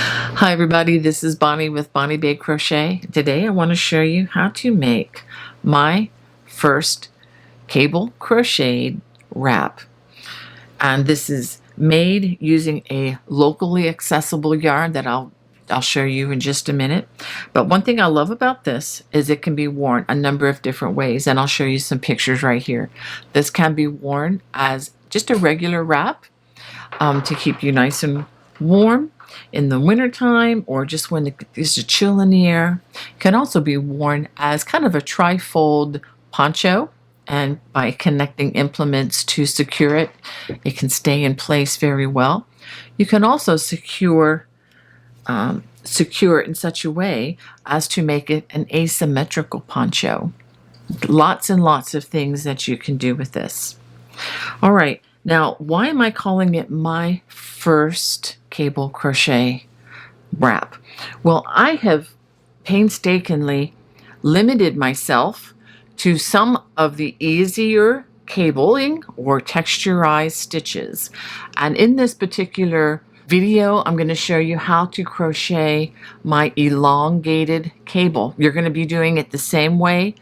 Hi everybody, this is Bonnie with Bonnie Bay Crochet. Today I want to show you how to make my first cable crocheted wrap. And this is made using a locally accessible yarn that I'll show you in just a minute. But one thing I love about this is it can be worn a number of different ways, and I'll show you some pictures right here. This can be worn as just a regular wrap to keep you nice and warm in the wintertime, or just when there's a chill in the air. It can also be worn as kind of a tri-fold poncho, and by connecting implements to secure it, it can stay in place very well. You can also secure it in such a way as to make it an asymmetrical poncho. Lots and lots of things that you can do with this. All right, now why am I calling it my first cable crochet wrap? Well, I have painstakingly limited myself to some of the easier cabling or texturized stitches. And in this particular video, I'm going to show you how to crochet my elongated cable. You're going to be doing it the same way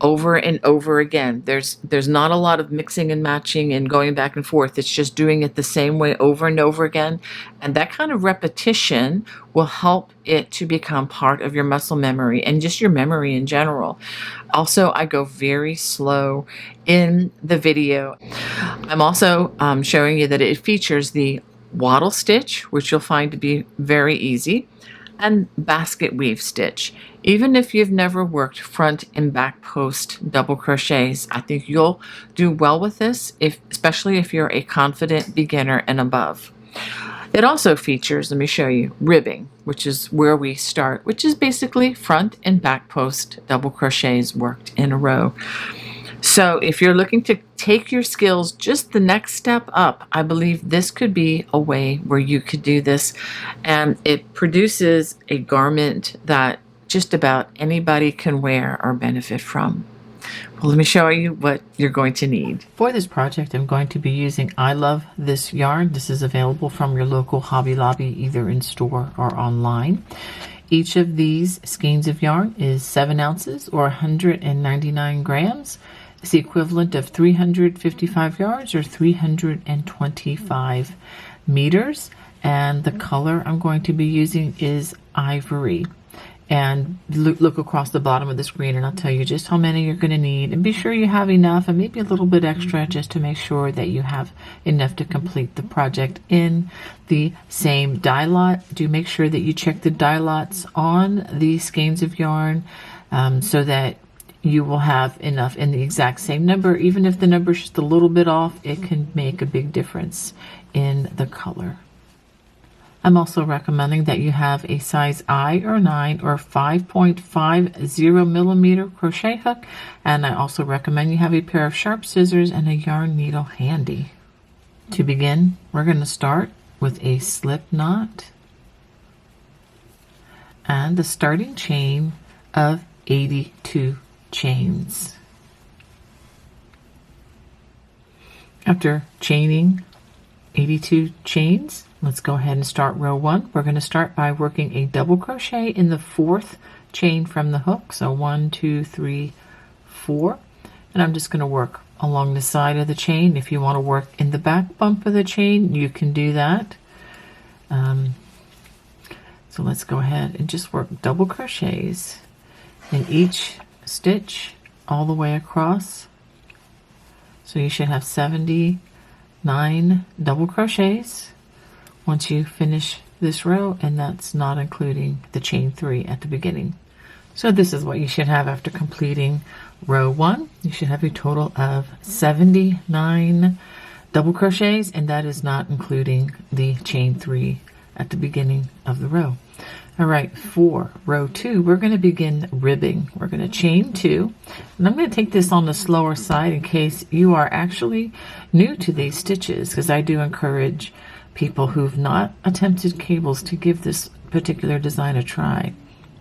over and over again. There's not a lot of mixing and matching and going back and forth. It's just doing it the same way over and over again. And that kind of repetition will help it to become part of your muscle memory and just your memory in general. Also, I go very slow in the video. I'm also showing you that it features the wattle stitch, which you'll find to be very easy, and basket weave stitch. Even if you've never worked front and back post double crochets, I think you'll do well with this, especially if you're a confident beginner and above. It also features, let me show you, ribbing, which is where we start, which is basically front and back post double crochets worked in a row. So if you're looking to take your skills just the next step up, I believe this could be a way where you could do this, and it produces a garment that just about anybody can wear or benefit from. Well, let me show you what you're going to need. For this project, I'm going to be using I Love This yarn. This is available from your local Hobby Lobby, either in store or online. Each of these skeins of yarn is 7 ounces or 199 grams. It's the equivalent of 355 yards or 325 meters. And the color I'm going to be using is Ivory. And look across the bottom of the screen and I'll tell you just how many you're going to need. And be sure you have enough and maybe a little bit extra just to make sure that you have enough to complete the project in the same dye lot. Do make sure that you check the dye lots on the skeins of yarn so that you will have enough in the exact same number. Even if the number is just a little bit off, it can make a big difference in the color. I'm also recommending that you have a size I or 9 or 5.50 millimeter crochet hook, and I also recommend you have a pair of sharp scissors and a yarn needle handy. To begin, we're going to start with a slip knot and the starting chain of 82 chains. After chaining 82 chains, let's go ahead and start row 1. We're going to start by working a double crochet in the 4th chain from the hook. So 1, 2, 3, 4. And I'm just going to work along the side of the chain. If you want to work in the back bump of the chain, you can do that. So let's go ahead and just work double crochets in each stitch all the way across. So you should have 79 double crochets once you finish this row, and that's not including the chain 3 at the beginning. So this is what you should have after completing row 1. You should have a total of 79 double crochets, and that is not including the chain 3 at the beginning of the row. All right, for row 2, we're going to begin ribbing. We're going to chain 2, and I'm going to take this on the slower side in case you are actually new to these stitches, because I do encourage people who've not attempted cables to give this particular design a try.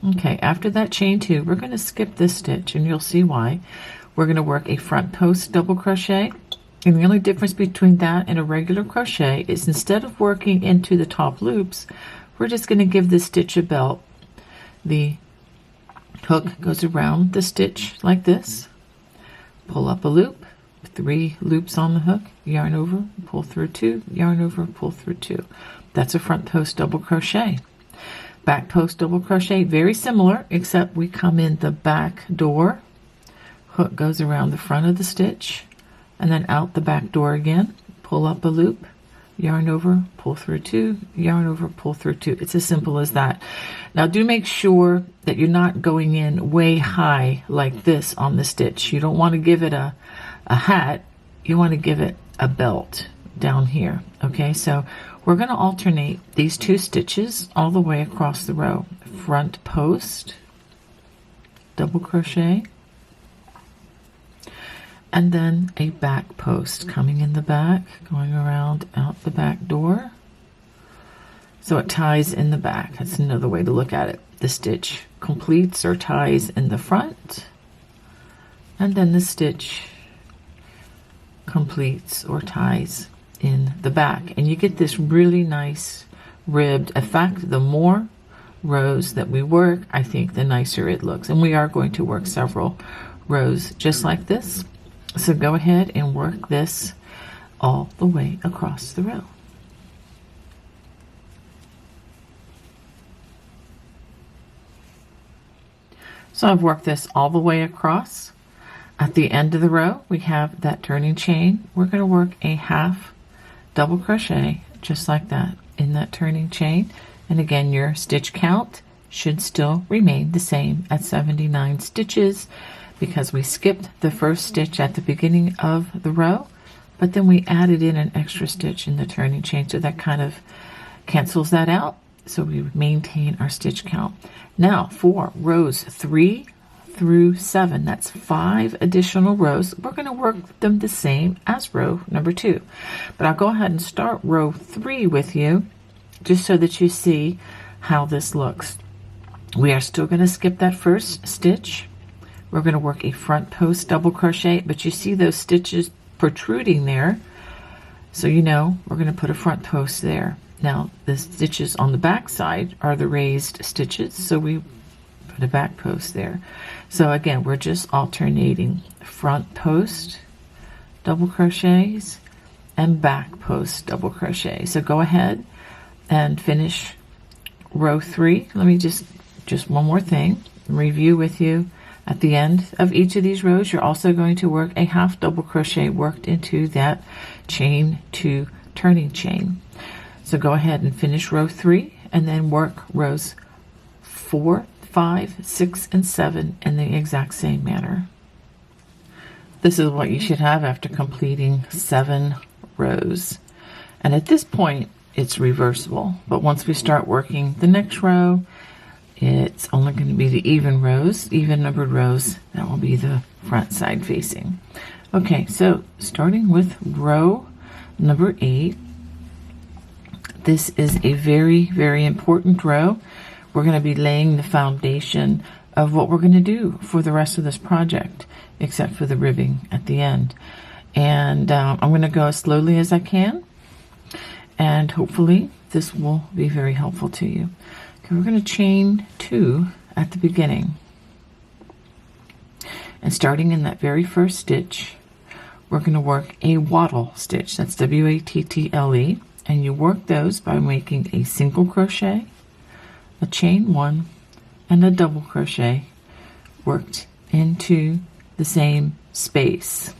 Okay, after that chain 2, we're going to skip this stitch, and you'll see why. We're going to work a front post double crochet, and the only difference between that and a regular crochet is instead of working into the top loops, we're just going to give this stitch a belt. The hook goes around the stitch like this. Pull up a loop, 3 loops on the hook, yarn over, pull through 2, yarn over, pull through 2. That's a front post double crochet. Back post double crochet, very similar, except we come in the back door. Hook goes around the front of the stitch, and then out the back door again. Pull up a loop, yarn over, pull through 2, yarn over, pull through 2. It's as simple as that. Now do make sure that you're not going in way high like this on the stitch. You don't want to give it a hat, you want to give it a belt down here. Okay, so we're going to alternate these 2 stitches all the way across the row. Front post, double crochet, and then a back post coming in the back, going around out the back door. So it ties in the back. That's another way to look at it. The stitch completes or ties in the front, and then the stitch completes or ties in the back, and you get this really nice ribbed. In fact, the more rows that we work, I think the nicer it looks, and we are going to work several rows just like this. So go ahead and work this all the way across the row. So I've worked this all the way across. At the end of the row, we have that turning chain. We're going to work a half double crochet just like that in that turning chain, and again your stitch count should still remain the same at 79 stitches because we skipped the first stitch at the beginning of the row, but then we added in an extra stitch in the turning chain, so that kind of cancels that out, so we maintain our stitch count. Now for rows 3 through 7, that's 5 additional rows. We're going to work them the same as row number 2, but I'll go ahead and start row 3 with you just so that you see how this looks. We are still going to skip that first stitch. We're going to work a front post double crochet, but you see those stitches protruding there, so you know we're going to put a front post there. Now the stitches on the back side are the raised stitches, so we put a back post there. So again, we're just alternating front post double crochets and back post double crochet. So go ahead and finish row 3. Let me just one more thing, review with you. At the end of each of these rows, you're also going to work a half double crochet worked into that chain 2 turning chain. So go ahead and finish row 3 and then work rows 4, 5, 6, and 7 in the exact same manner. This is what you should have after completing 7 rows. And at this point, it's reversible. But once we start working the next row, it's only going to be the even rows, even numbered rows. That will be the front side facing. Okay, so starting with row number 8, this is a very, very important row. We're going to be laying the foundation of what we're going to do for the rest of this project, except for the ribbing at the end. And I'm going to go as slowly as I can, and hopefully this will be very helpful to you. Okay, we're going to chain 2 at the beginning. And starting in that very first stitch, we're going to work a wattle stitch. That's W-A-T-T-L-E. And you work those by making a single crochet, a chain 1, and a double crochet worked into the same space.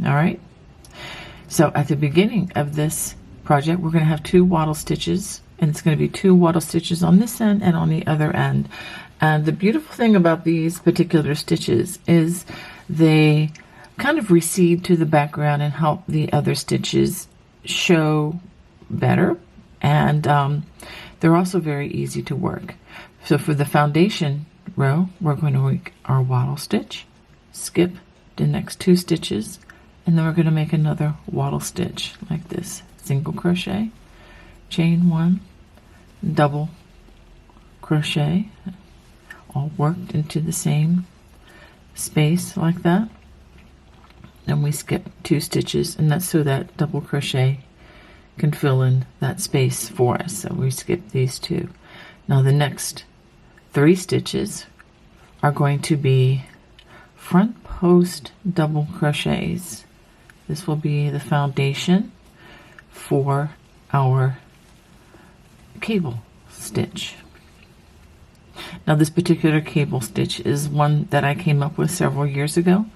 All right, so at the beginning of this project, we're going to have 2 wattle stitches, and it's going to be 2 wattle stitches on this end and on the other end. And the beautiful thing about these particular stitches is they kind of recede to the background and help the other stitches show better, and they're also very easy to work. So for the foundation row, we're going to work our wattle stitch, skip the next 2 stitches, and then we're going to make another wattle stitch like this. Single crochet, chain 1, double crochet, all worked into the same space like that. Then we skip 2 stitches, and that's so that double crochet can fill in that space for us. So we skip these two. Now the next 3 stitches are going to be front post double crochets. This will be the foundation for our cable stitch. Now this particular cable stitch is one that I came up with several years ago,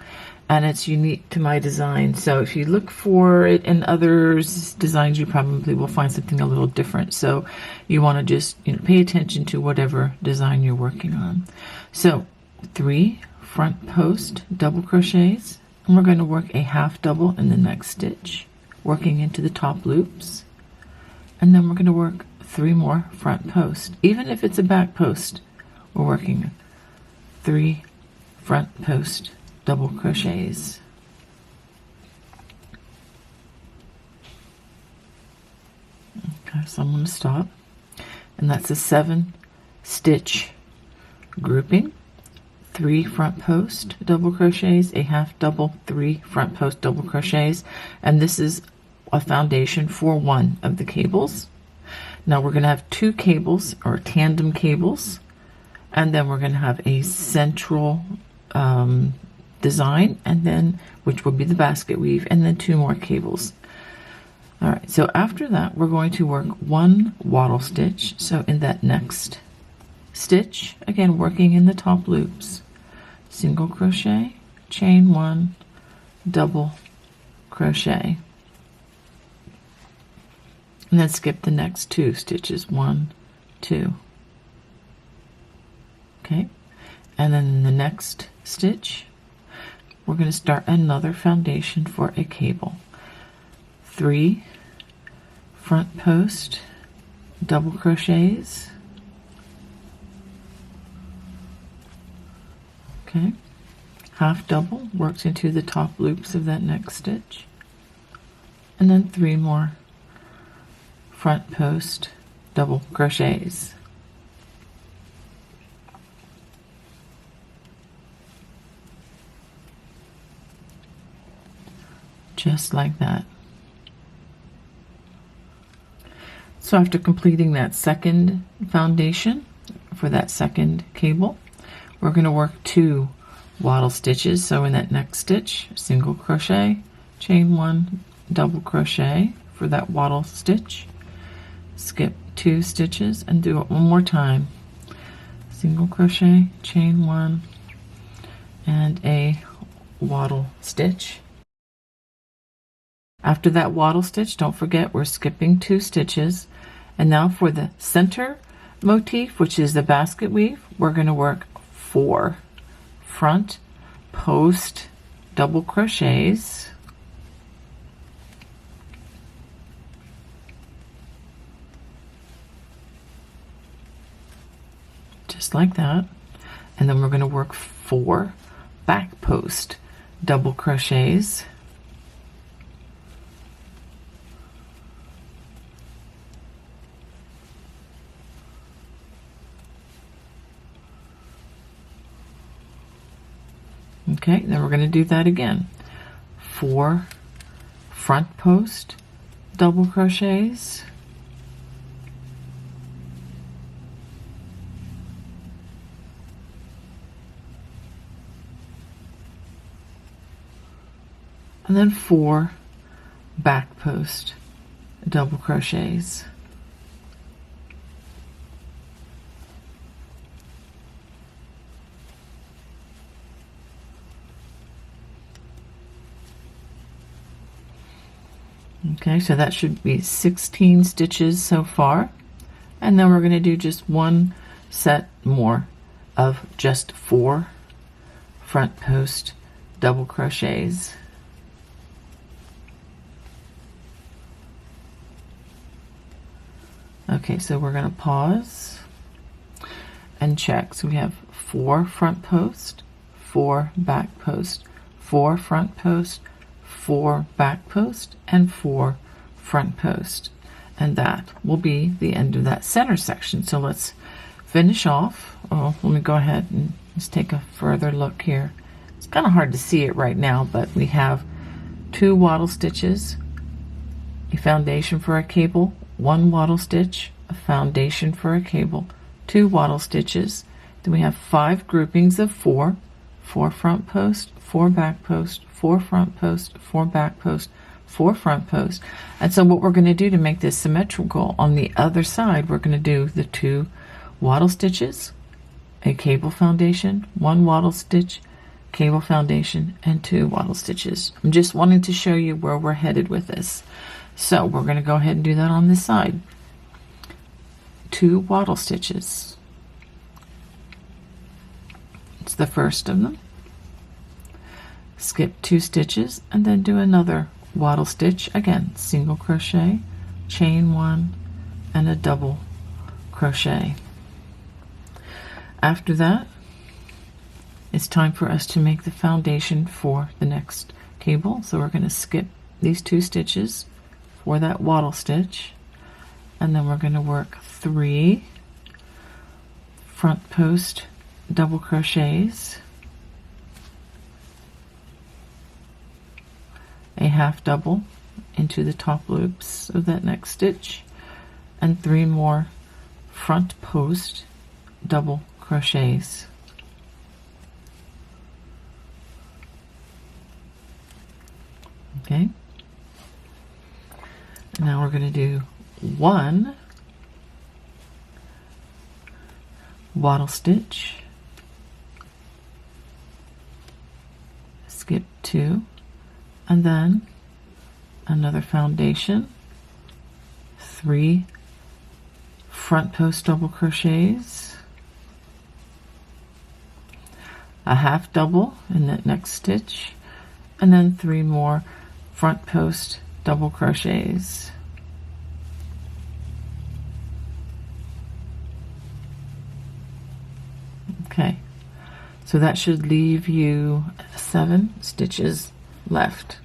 and it's unique to my design. So if you look for it in others' designs, you probably will find something a little different. So you want to just pay attention to whatever design you're working on. So 3 front post double crochets, and we're going to work a half double in the next stitch, working into the top loops, and then we're going to work 3 more front post. Even if it's a back post, we're working 3 front post double crochets. Okay, so I'm going to stop, and that's a 7 stitch grouping. 3 front post double crochets, a half double, 3 front post double crochets, and this is a foundation for one of the cables. Now we're going to have 2 cables or tandem cables, and then we're going to have a central design, and then which will be the basket weave, and then 2 more cables. All right, so after that we're going to work 1 wattle stitch. So in that next stitch, again working in the top loops, single crochet, chain 1, double crochet, and then skip the next 2 stitches, 1, 2. Okay, and then in the next stitch we're going to start another foundation for a cable. 3 front post double crochets. Okay, half double works into the top loops of that next stitch, and then 3 more front post double crochets. Just like that. So after completing that second foundation for that second cable, we're going to work 2 wattle stitches. So in that next stitch, single crochet, chain 1, double crochet for that wattle stitch, skip 2 stitches and do it one more time. Single crochet, chain 1, and a wattle stitch. After that wattle stitch, don't forget we're skipping 2 stitches. And now for the center motif, which is the basket weave, we're going to work 4 front post double crochets, just like that, and then we're going to work 4 back post double crochets, okay, then we're going to do that again. 4 front post double crochets, and then 4 back post double crochets. Okay, so that should be 16 stitches so far, and then we're going to do just 1 set more of just 4 front post double crochets. Okay, so we're going to pause and check. So we have 4 front post, 4 back post, 4 front post, 4 back post, and 4 front post, and that will be the end of that center section. So let's finish off. Oh, let me go ahead and let's take a further look here. It's kind of hard to see it right now, but we have 2 wattle stitches, a foundation for a cable, 1 wattle stitch, a foundation for a cable, 2 wattle stitches. Then we have 5 groupings of 4 front post, 4 back post, 4 front post, 4 back post, 4 front post. And so what we're going to do to make this symmetrical, on the other side we're going to do the 2 wattle stitches, a cable foundation, 1 wattle stitch, cable foundation, and 2 wattle stitches. I'm just wanting to show you where we're headed with this. So we're going to go ahead and do that on this side. 2 wattle stitches. It's the first of them. Skip 2 stitches and then do another wattle stitch. Again, single crochet, chain 1, and a double crochet. After that, it's time for us to make the foundation for the next cable. So we're going to skip these 2 stitches for that wattle stitch, and then we're going to work 3 front post double crochets, a half double into the top loops of that next stitch, and 3 more front post double crochets. Okay, now we're going to do 1 wattle stitch, skip 2, and then another foundation, 3 front post double crochets, a half double in that next stitch, and then 3 more front post double crochets. Okay, so that should leave you 7 stitches left.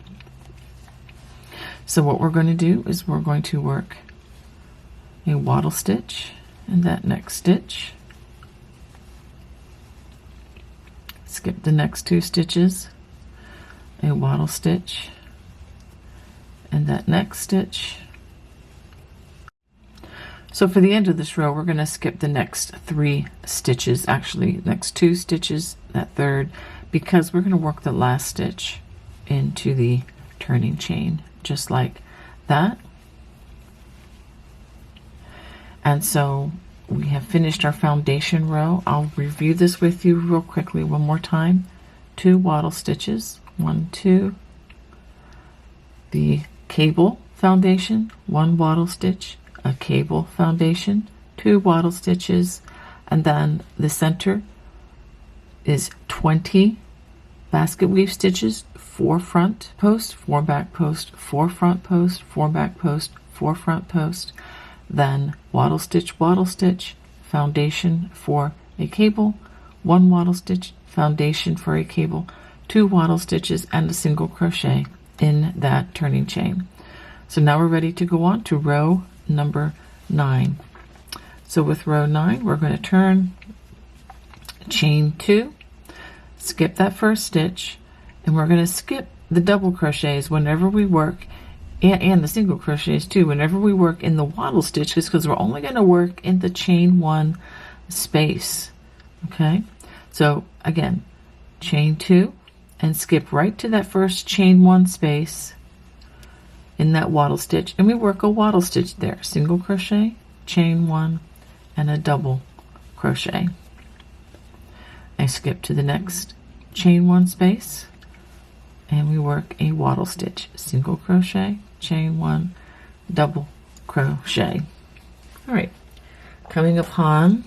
So what we're going to do is we're going to work a wattle stitch in that next stitch, skip the next 2 stitches, a wattle stitch in that next stitch. So for the end of this row, we're going to skip the next 3 stitches, actually next 2 stitches, that third, because we're going to work the last stitch into the turning chain, just like that. And so we have finished our foundation row. I'll review this with you real quickly one more time. 2 wattle stitches, 1, 2, the cable foundation, 1 wattle stitch, a cable foundation, 2 wattle stitches, and then the center is 20 basket weave stitches, 4 front post, 4 back post, 4 front post, 4 back post, 4 front post, then wattle stitch, foundation for a cable, 1 wattle stitch, foundation for a cable, 2 wattle stitches, and a single crochet in that turning chain. So now we're ready to go on to row number 9. So with row 9, we're going to turn, chain 2, skip that first stitch, and we're going to skip the double crochets whenever we work, and the single crochets too, whenever we work in the wattle stitches, because we're only going to work in the chain 1 space. Okay, so again, chain 2 and skip right to that first chain 1 space in that wattle stitch, and we work a wattle stitch there, single crochet, chain 1, and a double crochet. I skip to the next chain 1 space, and we work a wattle stitch, single crochet, chain 1, double crochet. All right, coming upon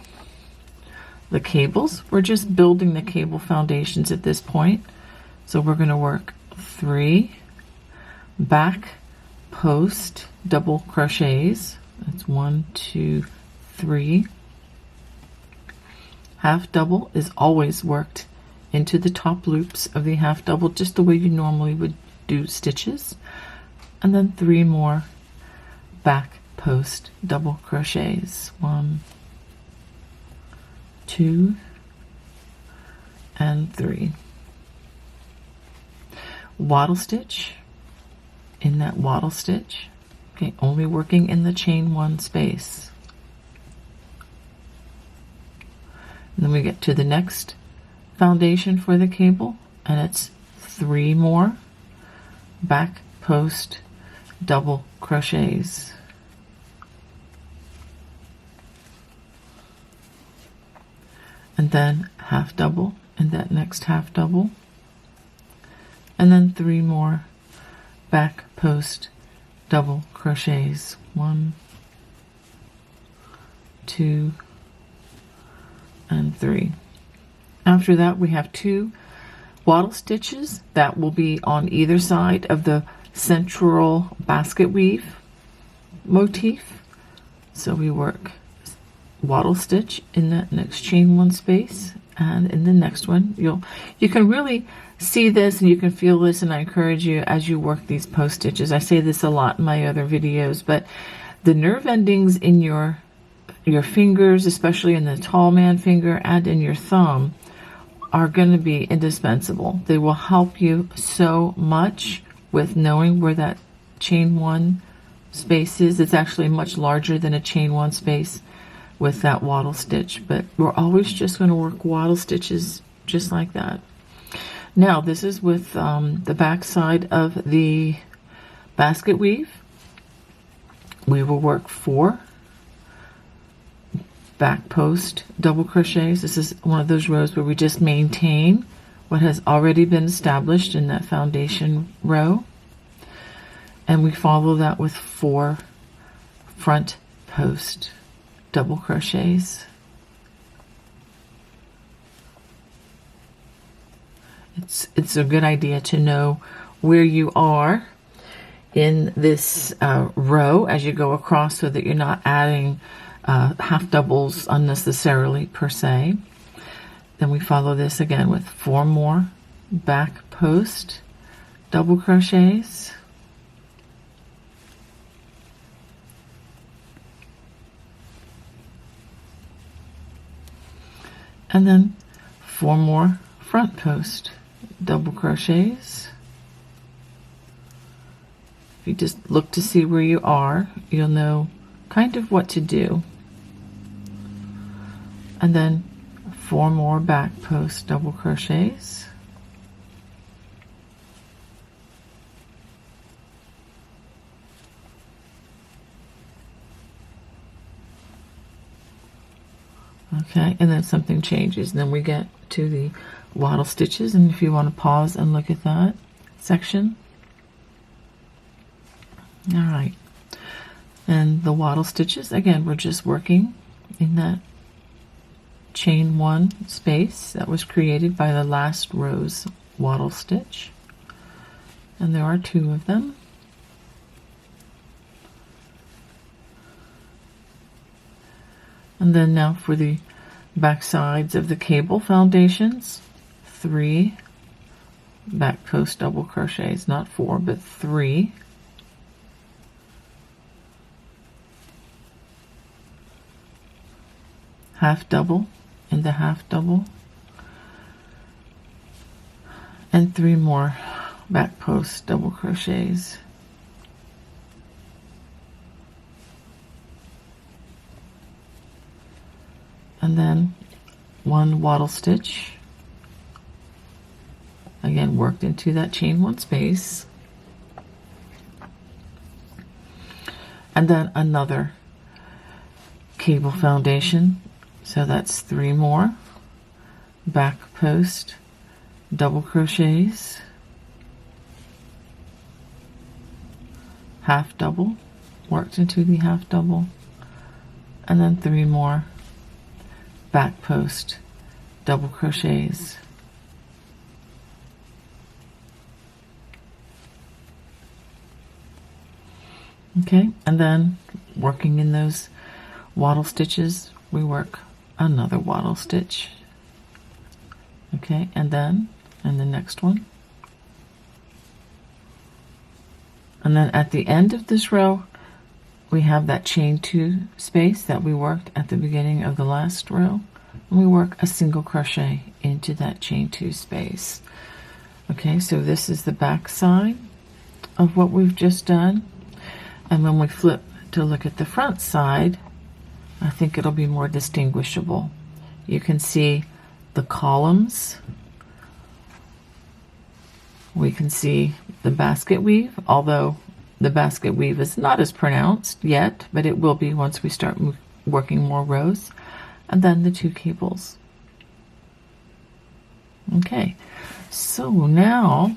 the cables, we're just building the cable foundations at this point. So we're going to work 3 back post double crochets. That's 1, 2, 3. Half double is always worked into the top loops of the half double, just the way you normally would do stitches, and then 3 more back post double crochets, 1, 2, and 3. Wattle stitch in that wattle stitch, Okay, only working in the chain 1 space. And then we get to the next foundation for the cable, and it's 3 more back post double crochets. And then half double in that next half double, and then 3 more back post double crochets. 1, 2, and 3. After that, we have 2 wattle stitches that will be on either side of the central basket weave motif. So we work wattle stitch in that next chain 1 space, and in the next one you can really see this and you can feel this, and I encourage you as you work these post stitches. I say this a lot in my other videos, but the nerve endings in your fingers, especially in the tall man finger and in your thumb, are going to be indispensable. They will help you so much with knowing where that chain 1 space is. It's actually much larger than a chain 1 space with that wattle stitch, but we're always just going to work wattle stitches just like that. Now this is with the back side of the basket weave. We will work 4 back post double crochets. This is one of those rows where we just maintain what has already been established in that foundation row, and we follow that with 4 front post double crochets. It's a good idea to know where you are in this row as you go across, so that you're not adding half doubles unnecessarily per se. Then we follow this again with 4 more back post double crochets, and then 4 more front post double crochets. If you just look to see where you are, you'll know kind of what to do. And then 4 more back post double crochets, okay, and then something changes, and then we get to the wattle stitches, and if you want to pause and look at that section. All right, and the wattle stitches, again, we're just working in that chain 1 space that was created by the last row's wattle stitch, and there are 2 of them. And then now for the back sides of the cable foundations, 3 back post double crochets, not 4 but 3, half double in the half double, and 3 more back post double crochets. And then 1 wattle stitch, again worked into that chain 1 space, and then another cable foundation, so that's 3 more back post double crochets, half double worked into the half double, and then 3 more back post double crochets. Okay, and then working in those wattle stitches, we work another wattle stitch. Okay, and then in the next one, and then at the end of this row we have that chain 2 space that we worked at the beginning of the last row, and we work a single crochet into that chain 2 space. Okay, so this is the back side of what we've just done, And when we flip to look at the front side, I think it'll be more distinguishable. You can see the columns. We can see the basket weave, although the basket weave is not as pronounced yet, but it will be once we start working more rows. And then the 2 cables. Okay, so now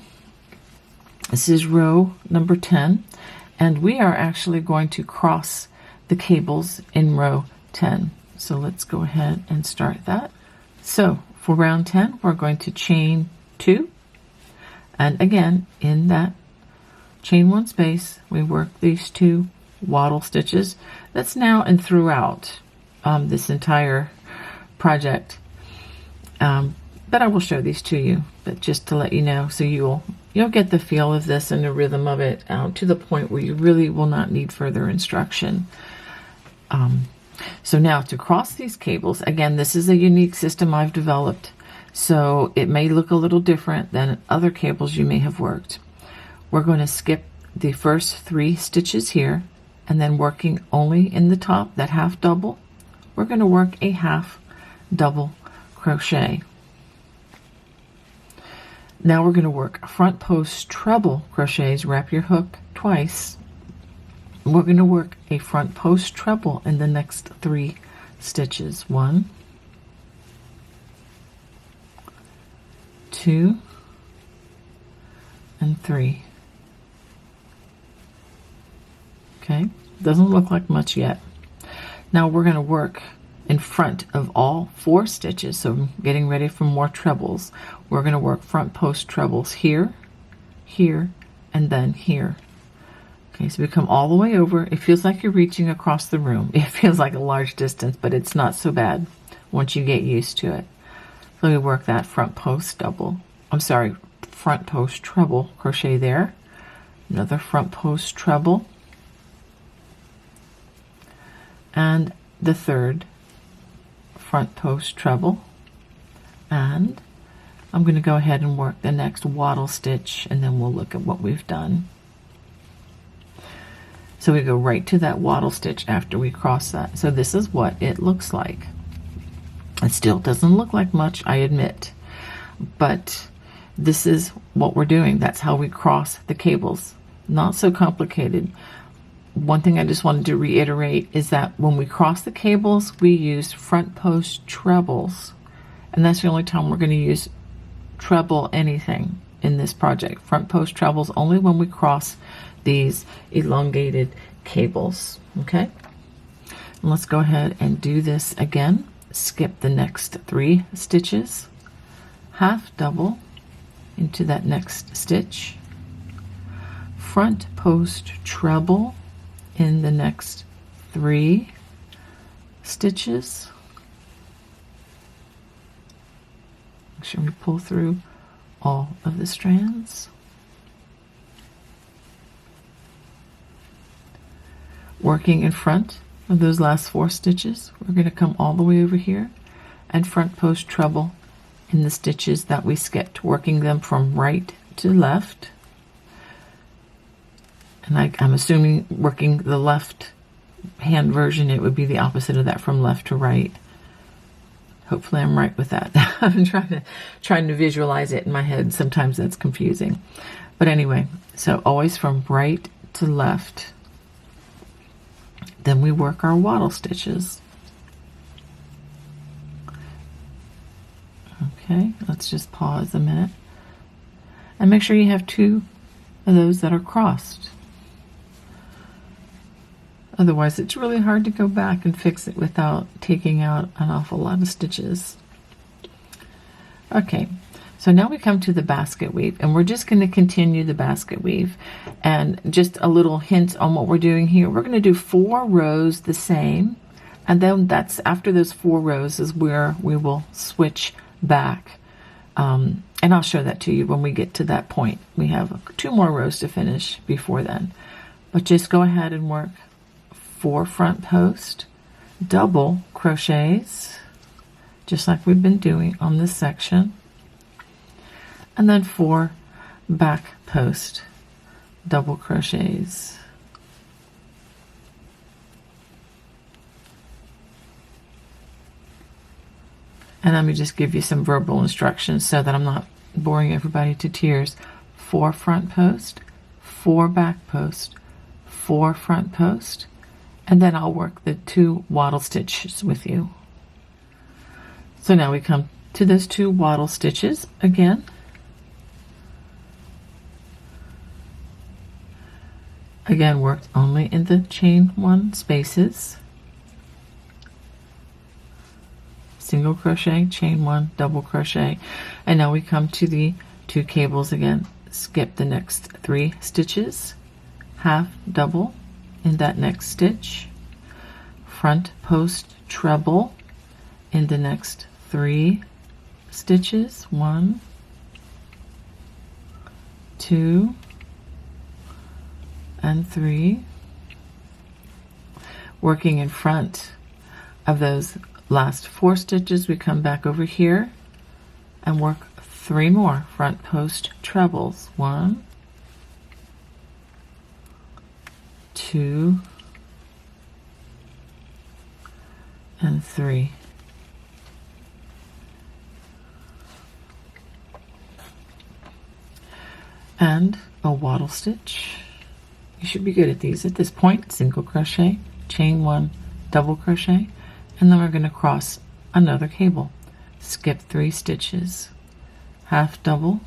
this is row number 10, and we are actually going to cross the cables in row 10. So let's go ahead and start that. So for round 10, we're going to chain 2, and again in that chain 1 space, we work these 2 wattle stitches. That's now and throughout this entire project. But I will show these to you, but just to let you know, so you'll get the feel of this and the rhythm of it to the point where you really will not need further instruction. So now to cross these cables, again, this is a unique system I've developed, so it may look a little different than other cables you may have worked. We're going to skip the first 3 stitches here, and then working only in the top, that half double, we're going to work a half double crochet. Now we're going to work front post treble crochets. Wrap your hook twice. We're going to work a front post treble in the next 3 stitches. 1, 2, and 3. Okay, doesn't look like much yet. Now we're going to work in front of all 4 stitches, so getting ready for more trebles. We're going to work front post trebles here, here, and then here. Okay, so we come all the way over. It feels like you're reaching across the room. It feels like a large distance, but it's not so bad once you get used to it. So we work that front post front post treble crochet there. Another front post treble. And the 3rd front post treble, and I'm going to go ahead and work the next wattle stitch, and then we'll look at what we've done. So we go right to that wattle stitch after we cross that. So this is what it looks like. It still doesn't look like much, I admit, but this is what we're doing. That's how we cross the cables. Not so complicated. One thing I just wanted to reiterate is that when we cross the cables, we use front post trebles, and that's the only time we're going to use treble anything in this project. Front post trebles only when we cross these elongated cables. Okay, and let's go ahead and do this again. Skip the next 3 stitches, half double into that next stitch, front post treble in the next 3 stitches. Make sure we pull through all of the strands. Working in front of those last 4 stitches, we're going to come all the way over here and front post treble in the stitches that we skipped, working them from right to left. And I'm assuming working the left hand version, it would be the opposite of that, from left to right. Hopefully I'm right with that. I've been trying to visualize it in my head. Sometimes that's confusing. But anyway, so always from right to left. Then we work our wattle stitches. Okay, let's just pause a minute. And make sure you have 2 of those that are crossed. Otherwise, it's really hard to go back and fix it without taking out an awful lot of stitches. Okay, so now we come to the basket weave, and we're just going to continue the basket weave. And just a little hint on what we're doing here. We're going to do 4 rows the same, and then that's after those 4 rows is where we will switch back. And I'll show that to you when we get to that point. We have 2 more rows to finish before then. But just go ahead and work 4 front post double crochets, just like we've been doing on this section, and then 4 back post double crochets. And let me just give you some verbal instructions so that I'm not boring everybody to tears. 4 front post, 4 back post, 4 front post, and then I'll work the 2 wattle stitches with you. So now we come to those 2 wattle stitches again. Again, worked only in the chain 1 spaces. Single crochet, chain 1, double crochet, and now we come to the 2 cables again. Skip the next 3 stitches, half double in that next stitch, front post treble in the next 3 stitches, 1, 2, and 3, working in front of those last 4 stitches. We come back over here and work 3 more front post trebles, 1, 2, and 3. And a wattle stitch. You should be good at these at this point. Single crochet, chain 1, double crochet, and then we're going to cross another cable. Skip 3 stitches, half double,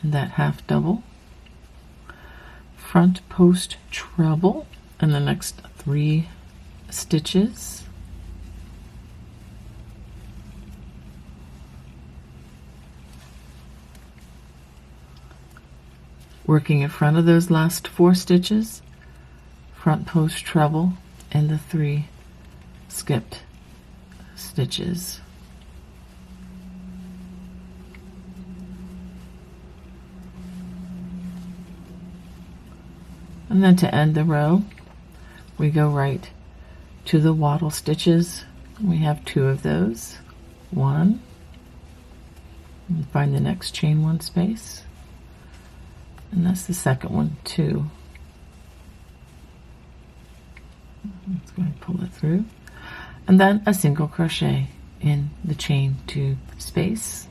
and that half double, front post treble in the next 3 stitches, working in front of those last 4 stitches, front post treble in the 3 skipped stitches. And then to end the row, we go right to the wattle stitches. We have 2 of those. 1, and find the next chain 1 space, and that's the second one, 2. Let's go ahead and pull it through, and then a single crochet in the chain 2 space.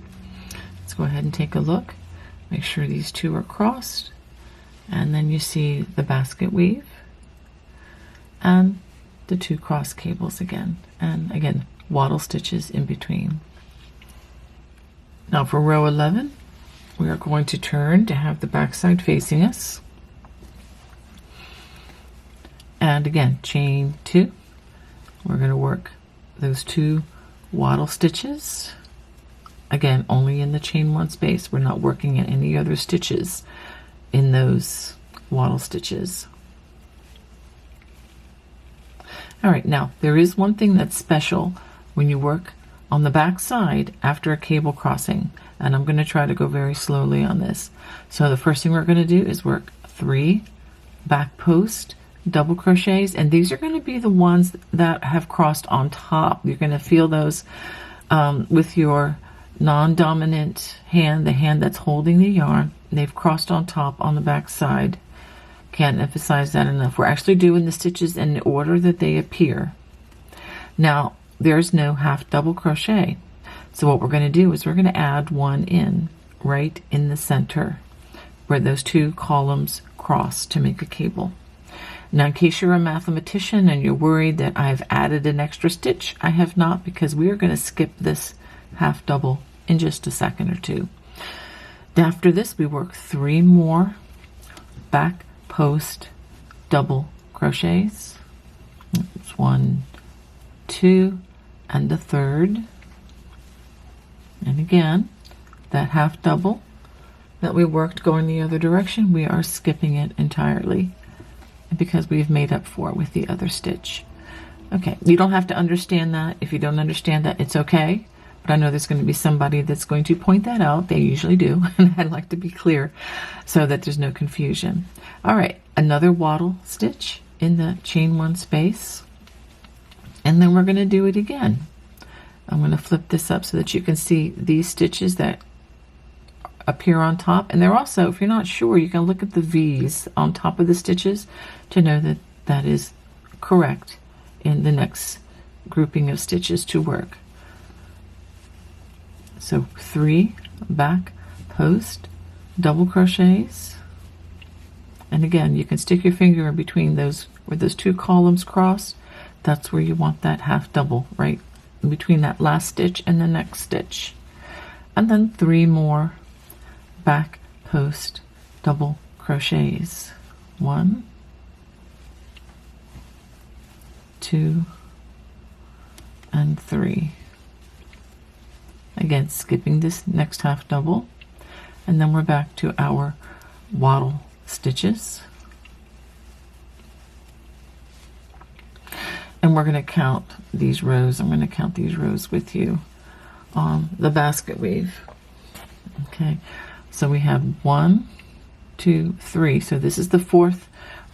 Let's go ahead and take a look. Make sure these 2 are crossed, and then you see the basket weave and the 2 cross cables again, and again wattle stitches in between. Now for row 11, we are going to turn to have the back side facing us, and again chain 2. We're going to work those 2 wattle stitches, again only in the chain 1 space. We're not working in any other stitches in those wattle stitches. All right, now there is one thing that's special when you work on the back side after a cable crossing, and I'm going to try to go very slowly on this. So the first thing we're going to do is work 3 back post double crochets, and these are going to be the ones that have crossed on top. You're going to feel those with your non-dominant hand, the hand that's holding the yarn. They've crossed on top on the back side. Can't emphasize that enough. We're actually doing the stitches in the order that they appear. Now there's no half double crochet, so what we're going to do is we're going to add 1 in right in the center where those 2 columns cross to make a cable. Now in case you're a mathematician and you're worried that I've added an extra stitch, I have not, because we are going to skip this half double in just a second or 2. After this, we work 3 more back post double crochets. It's 1, 2, and the 3rd. And again, that half double that we worked going the other direction, we are skipping it entirely because we've made up for it with the other stitch. Okay, you don't have to understand that. If you don't understand that, it's okay. But I know there's going to be somebody that's going to point that out. They usually do. And I'd like to be clear so that there's no confusion. All right, another wattle stitch in the chain 1 space. And then we're going to do it again. I'm going to flip this up so that you can see these stitches that appear on top. And they're also, if you're not sure, you can look at the V's on top of the stitches to know that that is correct in the next grouping of stitches to work. So 3 back post double crochets, and again you can stick your finger in between those where those 2 columns cross. That's where you want that half double, right in between that last stitch and the next stitch. And then 3 more back post double crochets. 1, 2, and 3. Again, skipping this next half double, and then we're back to our wattle stitches. And we're going to count these rows. I'm going to count these rows with you on the basket weave. Okay, so we have 1, 2, 3. So this is the 4th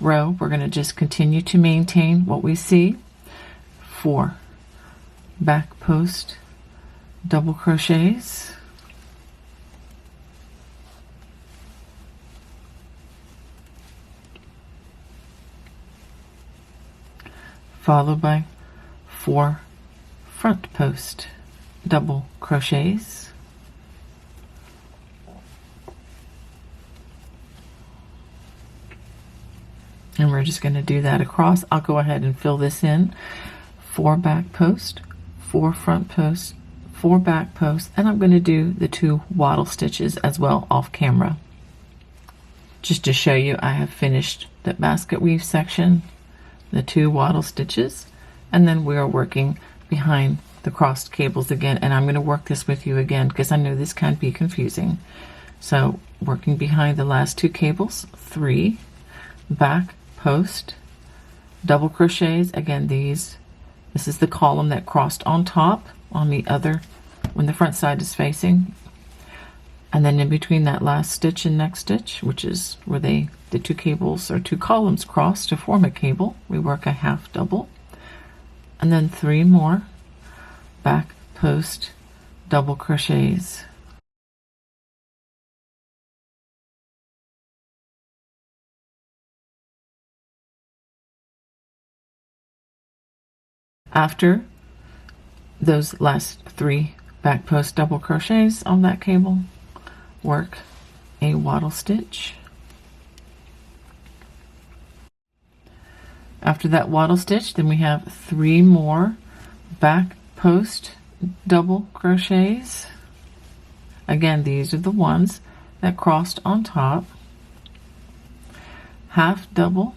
row. We're going to just continue to maintain what we see. 4 back post double crochets, followed by 4 front post double crochets, and we're just going to do that across. I'll go ahead and fill this in. 4 back post, 4 front post, 4 back posts, and I'm going to do the 2 wattle stitches as well off camera. Just to show you, I have finished the basket weave section, the 2 wattle stitches, and then we are working behind the crossed cables again, and I'm going to work this with you again because I know this can be confusing. So working behind the last 2 cables, 3 back post double crochets. Again, this is the column that crossed on top on the other when the front side is facing, and then in between that last stitch and next stitch, which is where the 2 cables or 2 columns cross to form a cable, we work a half double, and then 3 more back post double crochets. After those last 3 back post double crochets on that cable, work a wattle stitch. After that wattle stitch, then we have 3 more back post double crochets. Again, these are the ones that crossed on top. Half double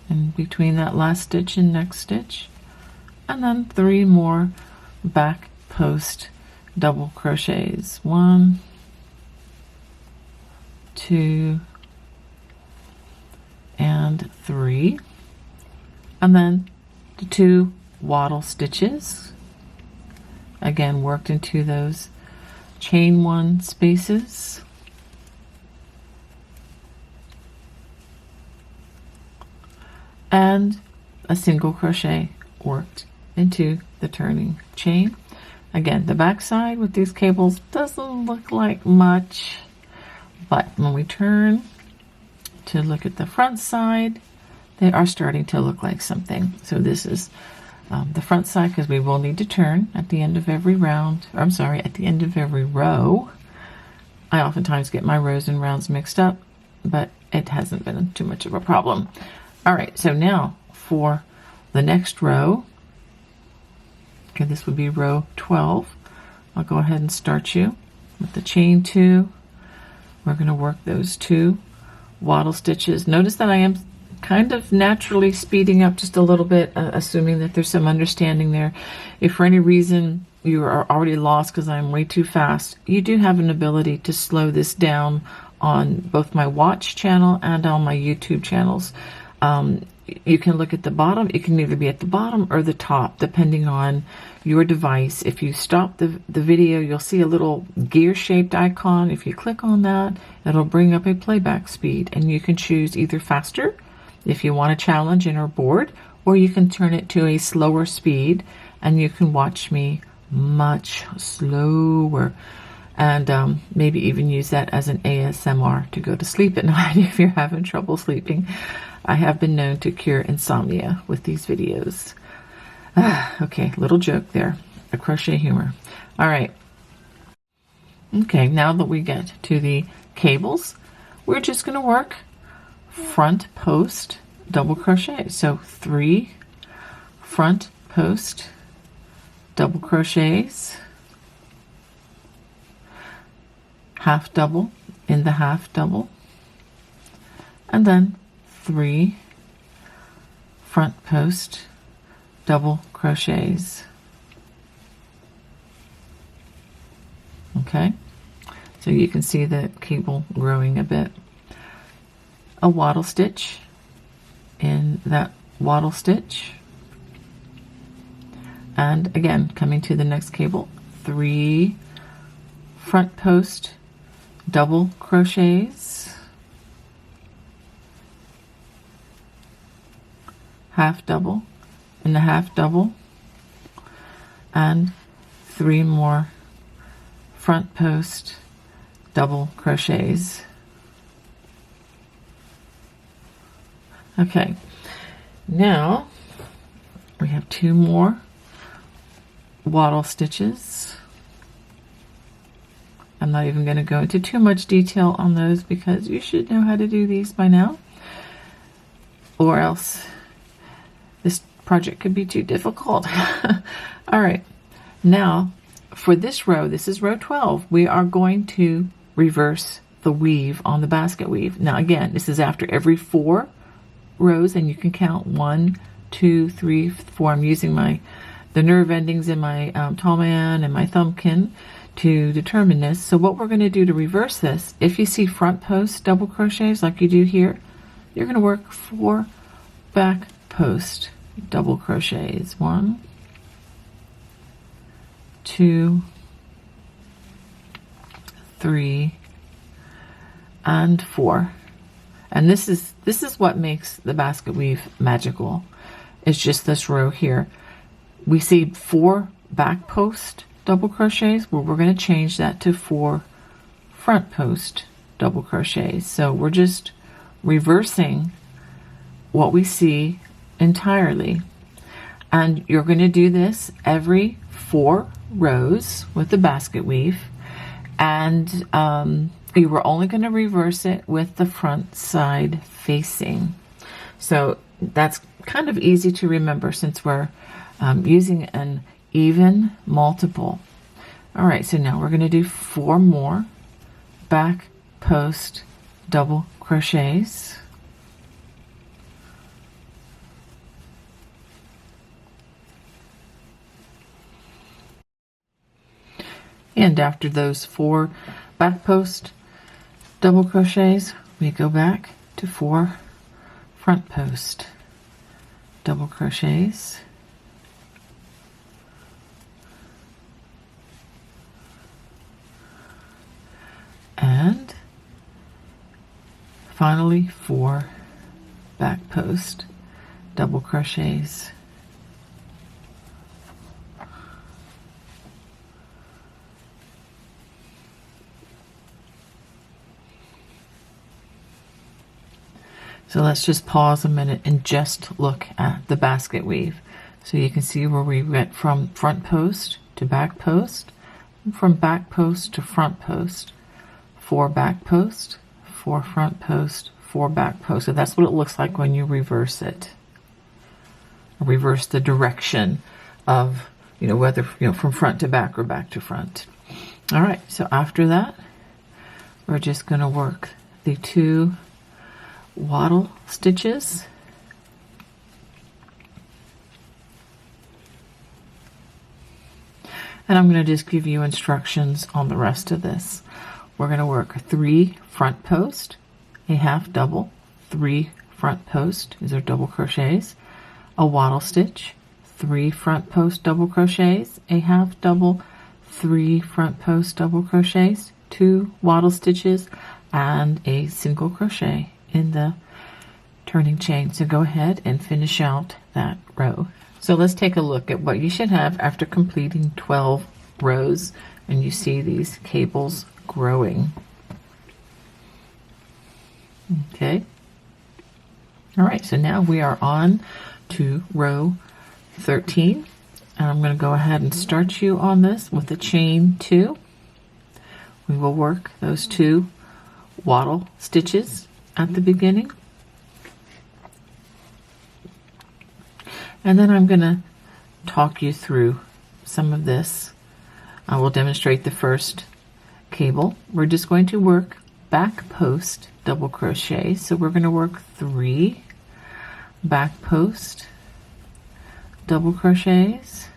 in between that last stitch and next stitch, and then 3 more back post double crochets. 1, 2, and 3, and then the 2 wattle stitches, again worked into those chain 1 spaces, and a single crochet worked into the turning chain. Again, the back side with these cables doesn't look like much, but when we turn to look at the front side, they are starting to look like something. So this is the front side, because we will need to turn at the end of every round, or I'm sorry, at the end of every row. I oftentimes get my rows and rounds mixed up, but it hasn't been too much of a problem. All right, so now for the next row, okay, this would be row 12. I'll go ahead and start you with the chain 2. We're going to work those 2 wattle stitches. Notice that I am kind of naturally speeding up just a little bit, assuming that there's some understanding there. If for any reason you are already lost because I'm way too fast, you do have an ability to slow this down on both my watch channel and on my YouTube channels. You can look at the bottom. It can either be at the bottom or the top, depending on your device. If you stop the video, you'll see a little gear-shaped icon. If you click on that, it'll bring up a playback speed, and you can choose either faster, if you want a challenge and are bored, or you can turn it to a slower speed, and you can watch me much slower. And maybe even use that as an ASMR to go to sleep at night if you're having trouble sleeping. I have been known to cure insomnia with these videos. Okay, little joke there, a crochet humor. All right, Okay, now that we get to the cables, we're just going to work front post double crochet. So 3 front post double crochets, half double in the half double, and then 3 front post double crochets. Okay, so you can see the cable growing a bit. A wattle stitch in that wattle stitch, and again coming to the next cable, 3 front post double crochets, half double in the half double, and 3 more front post double crochets. Okay, now we have 2 more wattle stitches. I'm not even going to go into too much detail on those because you should know how to do these by now, or else this project could be too difficult. All right, now for this row, this is row 12, we are going to reverse the weave on the basket weave. Now again, this is after every 4 rows, and you can count 1, 2, 3, 4. I'm using the nerve endings in my tall man and my thumbkin to determine this. So what we're going to do to reverse this, if you see front post double crochets like you do here, you're going to work 4 back post double crochets. 1, 2, 3, and 4. And this is what makes the basket weave magical. It's just this row here. We see 4 back post double crochets. Well, we're going to change that to 4 front post double crochets. So we're just reversing what we see entirely. And you're going to do this every 4 rows with the basket weave. And you were only going to reverse it with the front side facing. So that's kind of easy to remember since we're using an even multiple. All right, so now we're going to do 4 more back post double crochets. And after those 4 back post double crochets, we go back to 4 front post double crochets. And finally 4 back post double crochets. So let's just pause a minute and just look at the basket weave. So you can see where we went from front post to back post, and from back post to front post. 4 back post, 4 front post, 4 back post. So that's what it looks like when you reverse it. Reverse the direction of, whether, from front to back or back to front. All right, so after that, we're just going to work the 2 wattle stitches. And I'm going to just give you instructions on the rest of this. We're going to work 3 front post, a half double, 3 front post, these are double crochets, a wattle stitch, 3 front post double crochets, a half double, 3 front post double crochets, 2 wattle stitches, and a single crochet in the turning chain. So go ahead and finish out that row. So let's take a look at what you should have after completing 12 rows and you see these cables growing. Okay. All right, so now we are on to row 13. And I'm going to go ahead and start you on this with a chain 2. we will work those 2 wattle stitches at the beginning. And then I'm going to talk you through some of this. I will demonstrate the first cable. We're just going to work back post double crochet. So we're going to work 3 back post double crochets,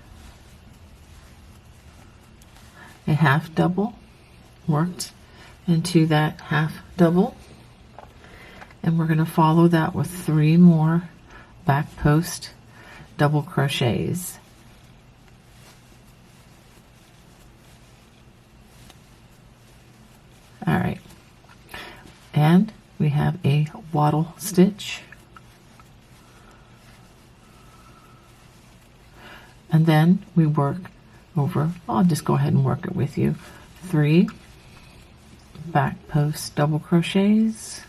a half double worked into that half double, and we're going to follow that with 3 more back post double crochets. All right, and we have a wattle stitch, and then we work over, I'll just go ahead and work it with you, 3 back post double crochets,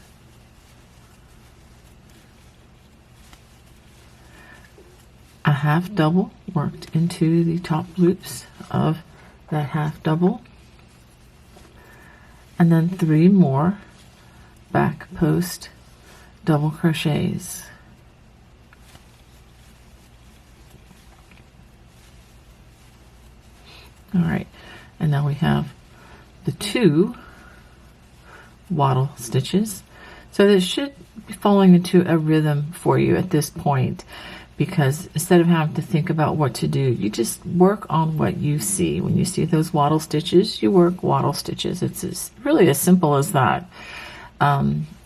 a half double worked into the top loops of that half double, and then 3 more back post double crochets. All right, and now we have the 2 wattle stitches. So this should be falling into a rhythm for you at this point, because instead of having to think about what to do, you just work on what you see. When you see those wattle stitches, you work wattle stitches. It's really as simple as that.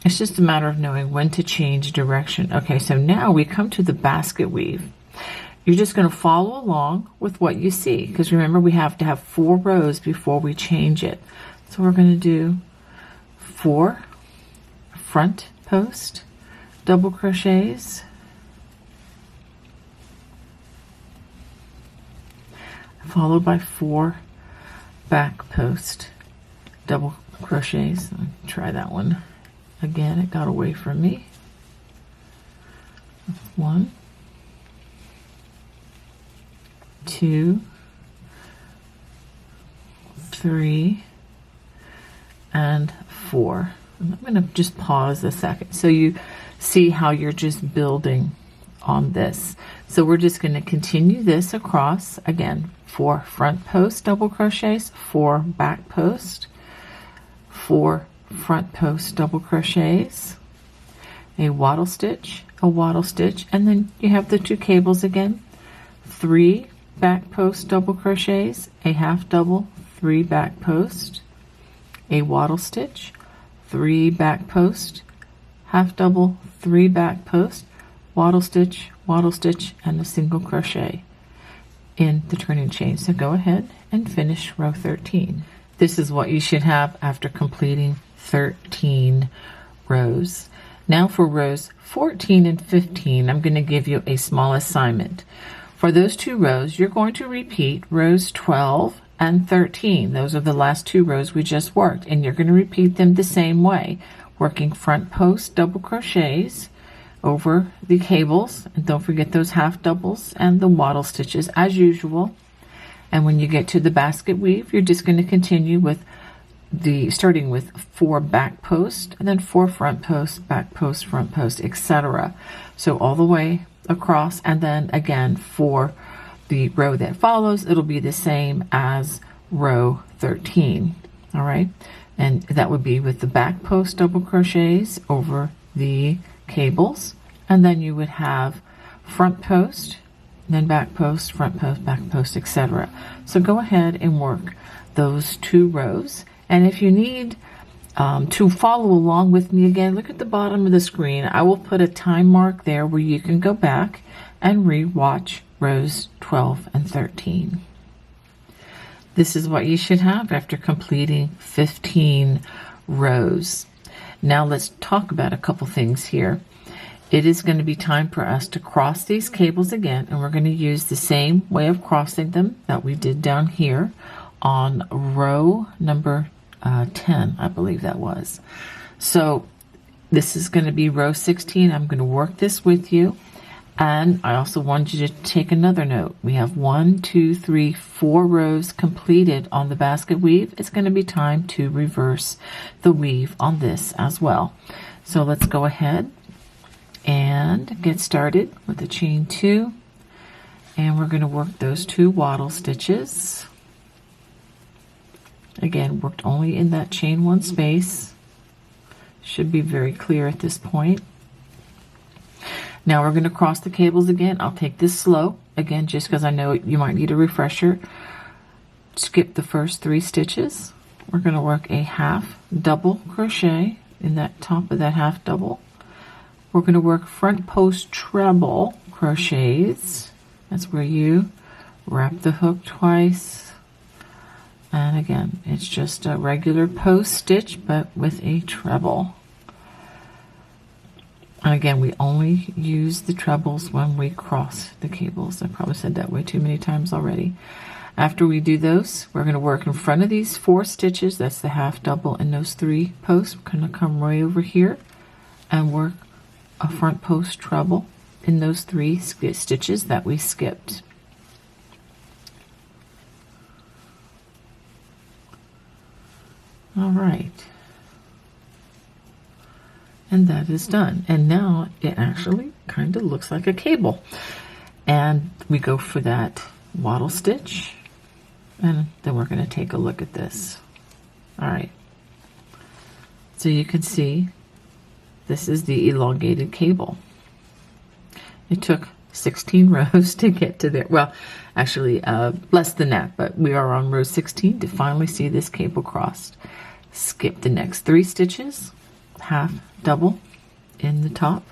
It's just a matter of knowing when to change direction. Okay, so now we come to the basket weave. You're just going to follow along with what you see, because remember, we have to have 4 rows before we change it. So we're going to do 4 front post double crochets, followed by 4 back post double crochets. Let me try that one again. It got away from me. 1, 2, 3, and 4. I'm going to just pause a second so you see how you're just building on this. So we're just going to continue this across. Again, 4 front post double crochets, 4 back post, 4 front post double crochets, a wattle stitch, and then you have the 2 cables again, 3 back post double crochets, a half double, 3 back post, a wattle stitch, 3 back post, half double, 3 back post, wattle stitch, and a single crochet in the turning chain. So go ahead and finish row 13. This is what you should have after completing 13 rows. Now for rows 14 and 15, I'm going to give you a small assignment. For those 2 rows, you're going to repeat rows 12 and 13. Those are the last 2 rows we just worked, and you're going to repeat them the same way, working front post double crochets over the cables, and don't forget those half doubles and the wattle stitches as usual. And when you get to the basket weave, you're just going to continue with starting with 4 back post and then 4 front post, back post, front post, etc. So all the way across, and then again for the row that follows, it'll be the same as row 13. All right, and that would be with the back post double crochets over the cables, and then you would have front post, then back post, front post, back post, etc. So go ahead and work those 2 rows, and if you need to follow along with me again, look at the bottom of the screen. I will put a time mark there where you can go back and re-watch rows 12 and 13. This is what you should have after completing 15 rows. Now let's talk about a couple things here. It is going to be time for us to cross these cables again, and we're going to use the same way of crossing them that we did down here on row number 10, I believe that was. So this is going to be row 16. I'm going to work this with you, And I also wanted you to take another note. We have 1, 2, 3, 4 rows completed on the basket weave. It's going to be time to reverse the weave on this as well. So let's go ahead and get started with the chain 2. And we're going to work those 2 wattle stitches. Again, worked only in that chain 1 space. Should be very clear at this point. Now we're going to cross the cables again. I'll take this slow, again, just because I know you might need a refresher. Skip the first 3 stitches. We're going to work a half double crochet in that top of that half double. We're going to work front post treble crochets. That's where you wrap the hook twice. And again, it's just a regular post stitch, but with a treble. And again, we only use the trebles when we cross the cables. I probably said that way too many times already. After we do those, we're going to work in front of these 4 stitches. That's the half double and those 3 posts. We're going to come right over here and work a front post treble in those 3 stitches that we skipped. All right. And that is done. And now it actually kind of looks like a cable. And we go for that wattle stitch. And then we're going to take a look at this. All right. So you can see this is the elongated cable. It took 16 rows to get to there. Well, actually less than that, but we are on row 16 to finally see this cable crossed. Skip the next 3 stitches. Half double in the top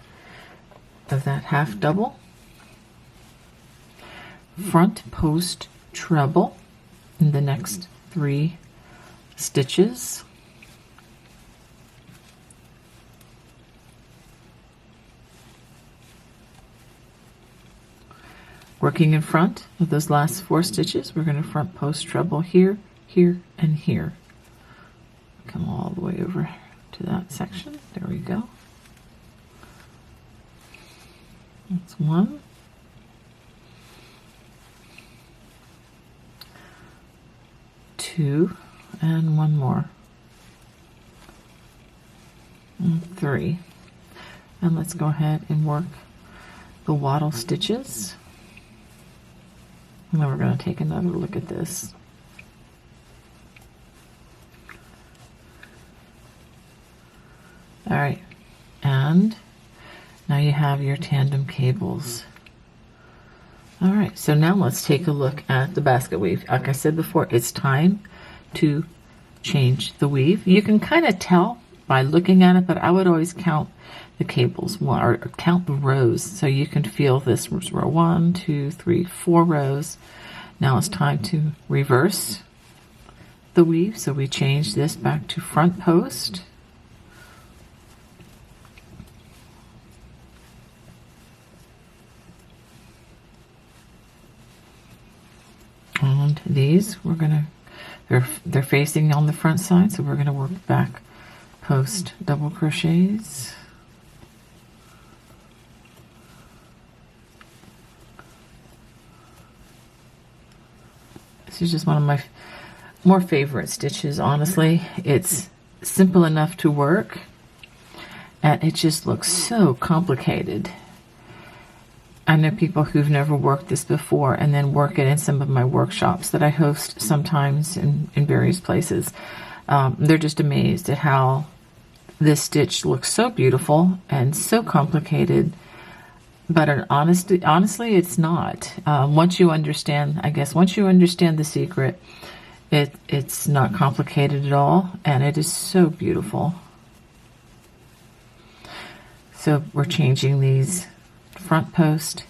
of that half double, front post treble in the next 3 stitches, working in front of those last 4 stitches. We're going to front post treble here, here, and here. Come all the way over to that section. There we go. That's 1. 2, and 1 more. And 3. And let's go ahead and work the wattle stitches. And then we're going to take another look at this. All right, and now you have your tandem cables. All right, so now let's take a look at the basket weave. Like I said before, it's time to change the weave. You can kind of tell by looking at it, but I would always count the cables, or count the rows, so you can feel this row 1, 2, 3, 4 rows. Now it's time to reverse the weave, so we change this back to front post. And these we're gonna, they're facing on the front side, so we're gonna work back post double crochets. This is just one of my more favorite stitches, honestly. It's simple enough to work, and it just looks so complicated. I know people who've never worked this before and then work it in some of my workshops that I host sometimes in various places. They're just amazed at how this stitch looks so beautiful and so complicated, but honestly, it's not. Once you understand, I guess, once you understand the secret, it's not complicated at all, and it is so beautiful. So we're changing these front post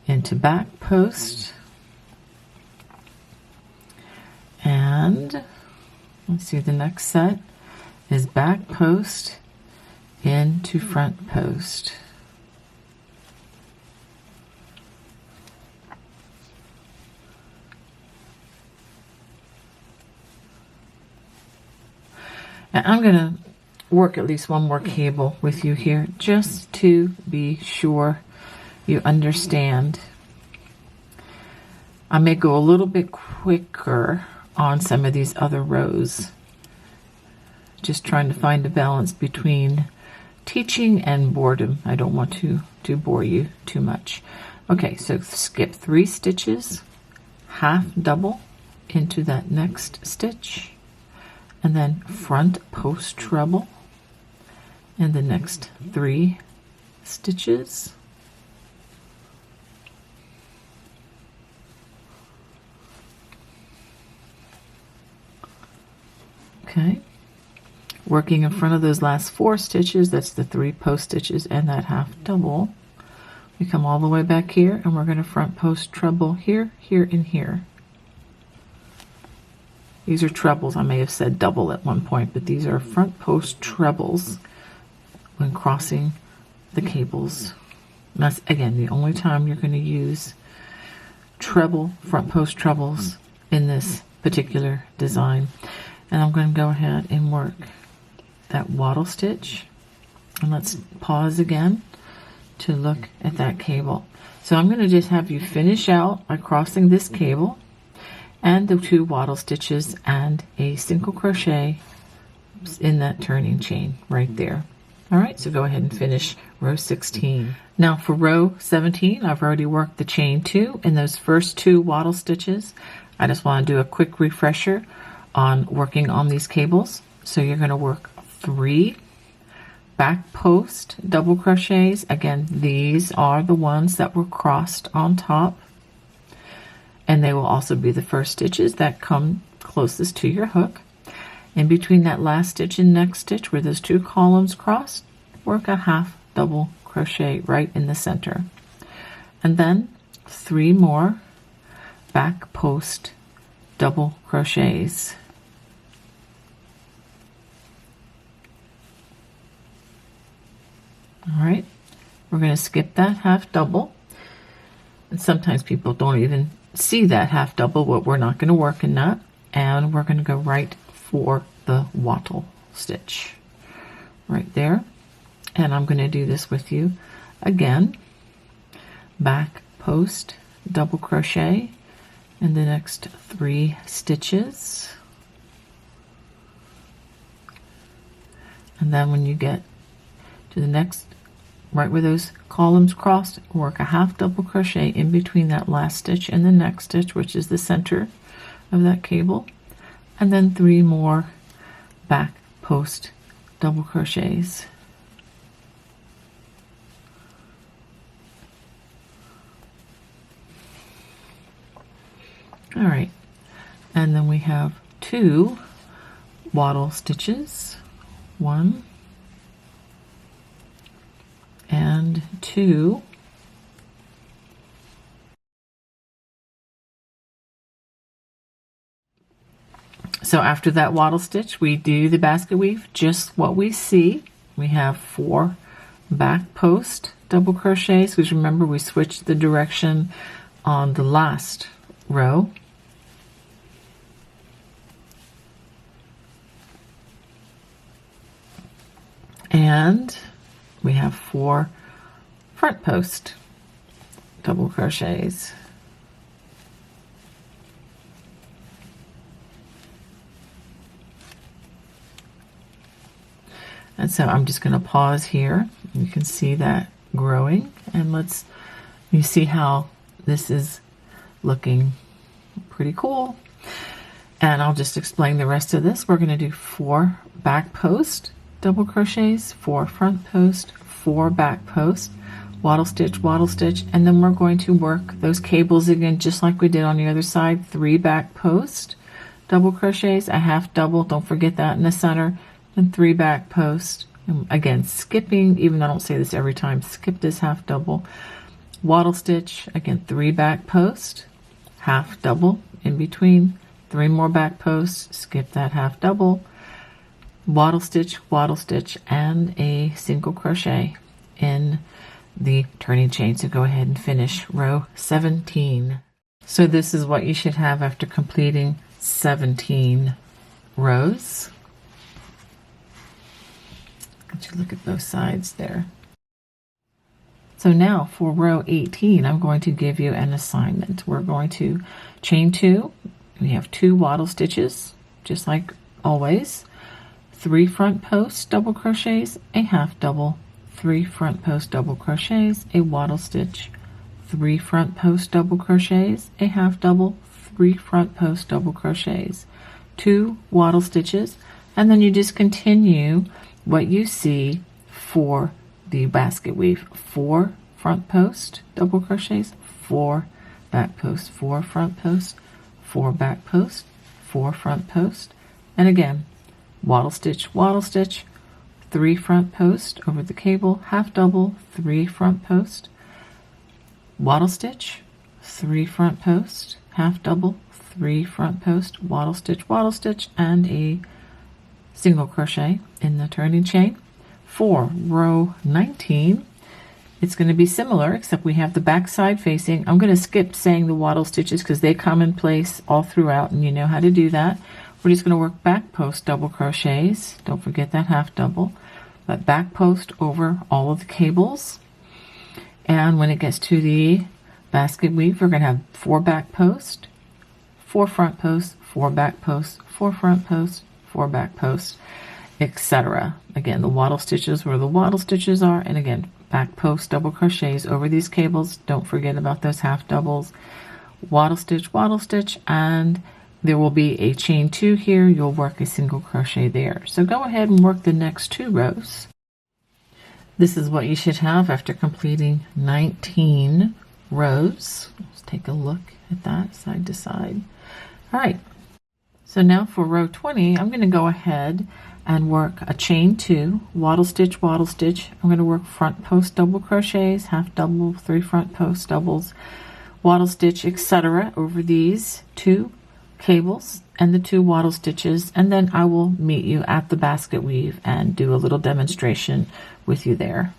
into back post, and let's see, the next set is back post into front post. And I'm going to work at least one more cable with you here just to be sure you understand. I may go a little bit quicker on some of these other rows, just trying to find a balance between teaching and boredom. I don't want to bore you too much. Okay, so skip 3 stitches, half double into that next stitch, and then front post treble in the next 3 stitches. Okay, working in front of those last 4 stitches, that's the 3 post stitches and that half double. We come all the way back here and we're going to front post treble here, here, and here. These are trebles. I may have said double at one point, but these are front post trebles when crossing the cables. And that's, again, the only time you're going to use treble, front post trebles in this particular design. And I'm going to go ahead and work that wattle stitch. And let's pause again to look at that cable. So I'm going to just have you finish out by crossing this cable and the 2 wattle stitches and a single crochet in that turning chain right there. All right, so go ahead and finish row 16. Now for row 17, I've already worked the chain 2 in those first 2 wattle stitches. I just want to do a quick refresher on working on these cables. So you're going to work 3 back post double crochets. Again, these are the ones that were crossed on top, and they will also be the first stitches that come closest to your hook. In between that last stitch and next stitch where those 2 columns cross, work a half double crochet right in the center, and then 3 more back post double crochets. All right, we're going to skip that half double, and sometimes people don't even see that half double, but we're not going to work in that, and we're going to go right for the wattle stitch right there. And I'm going to do this with you again. Back post double crochet in the next 3 stitches, and then when you get to the next, right where those columns crossed, work a half double crochet in between that last stitch and the next stitch, which is the center of that cable, and then 3 more back post double crochets. All right, and then we have 2 wattle stitches, 1 and 2, so after that wattle stitch we do the basket weave just what we see. We have 4 back post double crochets, because remember we switched the direction on the last row, and we have 4 front post double crochets. And so I'm just going to pause here. You can see that growing, and you see how this is looking pretty cool. And I'll just explain the rest of this. We're going to do 4 back post double crochets, 4 front post, 4 back post, wattle stitch, and then we're going to work those cables again just like we did on the other side. 3 back post double crochets, a half double, don't forget that in the center, and 3 back post. And again, skipping, even though I don't say this every time, skip this half double, wattle stitch, again 3 back post, half double in between, 3 more back posts, skip that half double, wattle stitch, and a single crochet in the turning chain. So go ahead and finish row 17. So this is what you should have after completing 17 rows. Let you look at both sides there. So now for row 18, I'm going to give you an assignment. We're going to chain 2. We have 2 wattle stitches, just like always. 3 front posts, double crochets, a half double, 3 front post double crochets, a wattle stitch, 3 front post double crochets, a half double, 3 front post double crochets, 2 wattle stitches, and then you just continue what you see for the basket weave. 4 front post double crochets, 4 back post, 4 front post, 4 back post, 4 front post, and again wattle stitch, 3 front post over the cable, half double, 3 front post, wattle stitch, 3 front post, half double, 3 front post, wattle stitch, and a single crochet in the turning chain. For row 19, it's going to be similar, except we have the back side facing. I'm going to skip saying the wattle stitches because they come in place all throughout, and you know how to do that. We're just going to work back post double crochets. Don't forget that half double. But back post over all of the cables. And when it gets to the basket weave, we're going to have 4 back post, 4 front posts, 4 back posts, 4 front posts, 4 back posts, etc. Again, the wattle stitches where the wattle stitches are, and again, back post double crochets over these cables. Don't forget about those half doubles. Wattle stitch, and there will be a chain 2 here. You'll work a single crochet there. So go ahead and work the next 2 rows. This is what you should have after completing 19 rows. Let's take a look at that side to side. All right, so now for row 20, I'm going to go ahead and work a chain 2, wattle stitch. I'm going to work front post double crochets, half double, 3 front post doubles, wattle stitch, etc. over these 2 cables and the 2 wattle stitches, and then I will meet you at the basket weave and do a little demonstration with you there.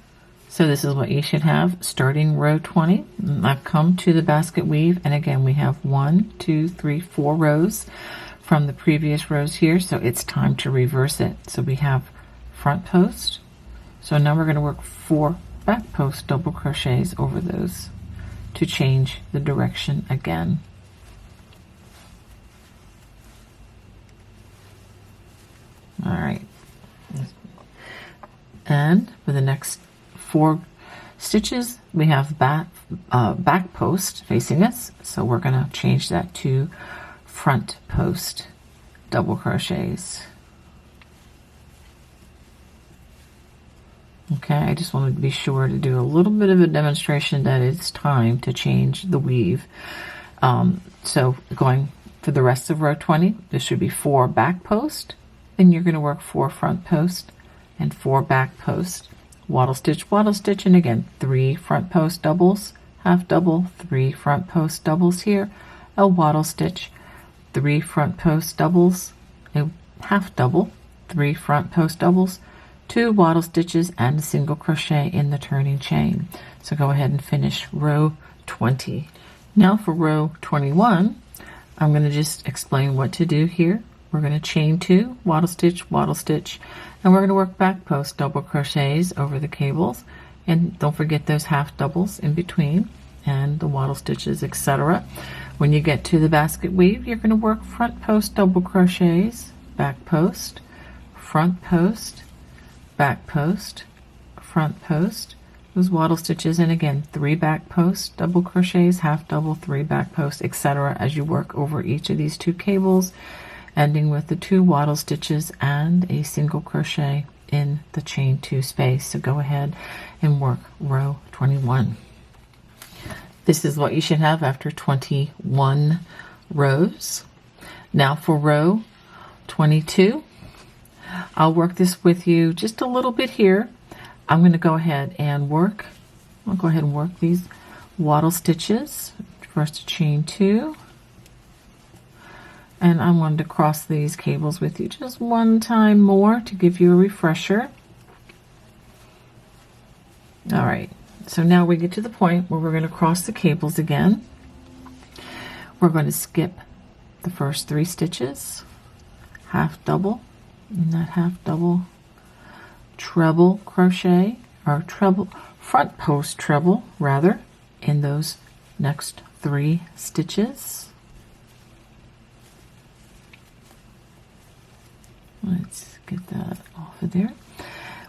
So this is what you should have starting row 20. I've come to the basket weave, and again we have 1, 2, 3, 4 rows from the previous rows here, so it's time to reverse it. So we have front post, so now we're going to work 4 back post double crochets over those to change the direction again. All right, and for the next 4 stitches we have back post facing us, so we're going to change that to front post double crochets. Okay, I just wanted to be sure to do a little bit of a demonstration that it's time to change the weave. So going for the rest of row 20, there should be 4 back post, then you're going to work 4 front post and 4 back post, wattle stitch, and again 3 front post doubles, half double, 3 front post doubles here, a wattle stitch, 3 front post doubles, a half double, 3 front post doubles, 2 wattle stitches, and a single crochet in the turning chain. So go ahead and finish row 20. Now for row 21, I'm going to just explain what to do here. We're going to chain 2, wattle stitch, and we're going to work back post double crochets over the cables, and don't forget those half doubles in between and the wattle stitches, etc. When you get to the basket weave, you're going to work front post double crochets, back post, front post, back post, front post, those wattle stitches, and again 3 back post double crochets, half double, 3 back posts, etc. as you work over each of these 2 cables, ending with the 2 wattle stitches and a single crochet in the chain 2 space. So go ahead and work row 21. This is what you should have after 21 rows. Now for row 22, I'll work this with you just a little bit here. I'm going to go ahead and work, I'll go ahead and work these wattle stitches. First chain 2, and I wanted to cross these cables with you just one time more to give you a refresher. All right, so now we get to the point where we're going to cross the cables again. We're going to skip the first 3 stitches, half double, and that half double, treble crochet, or treble front post treble rather in those next 3 stitches. Let's get that off of there.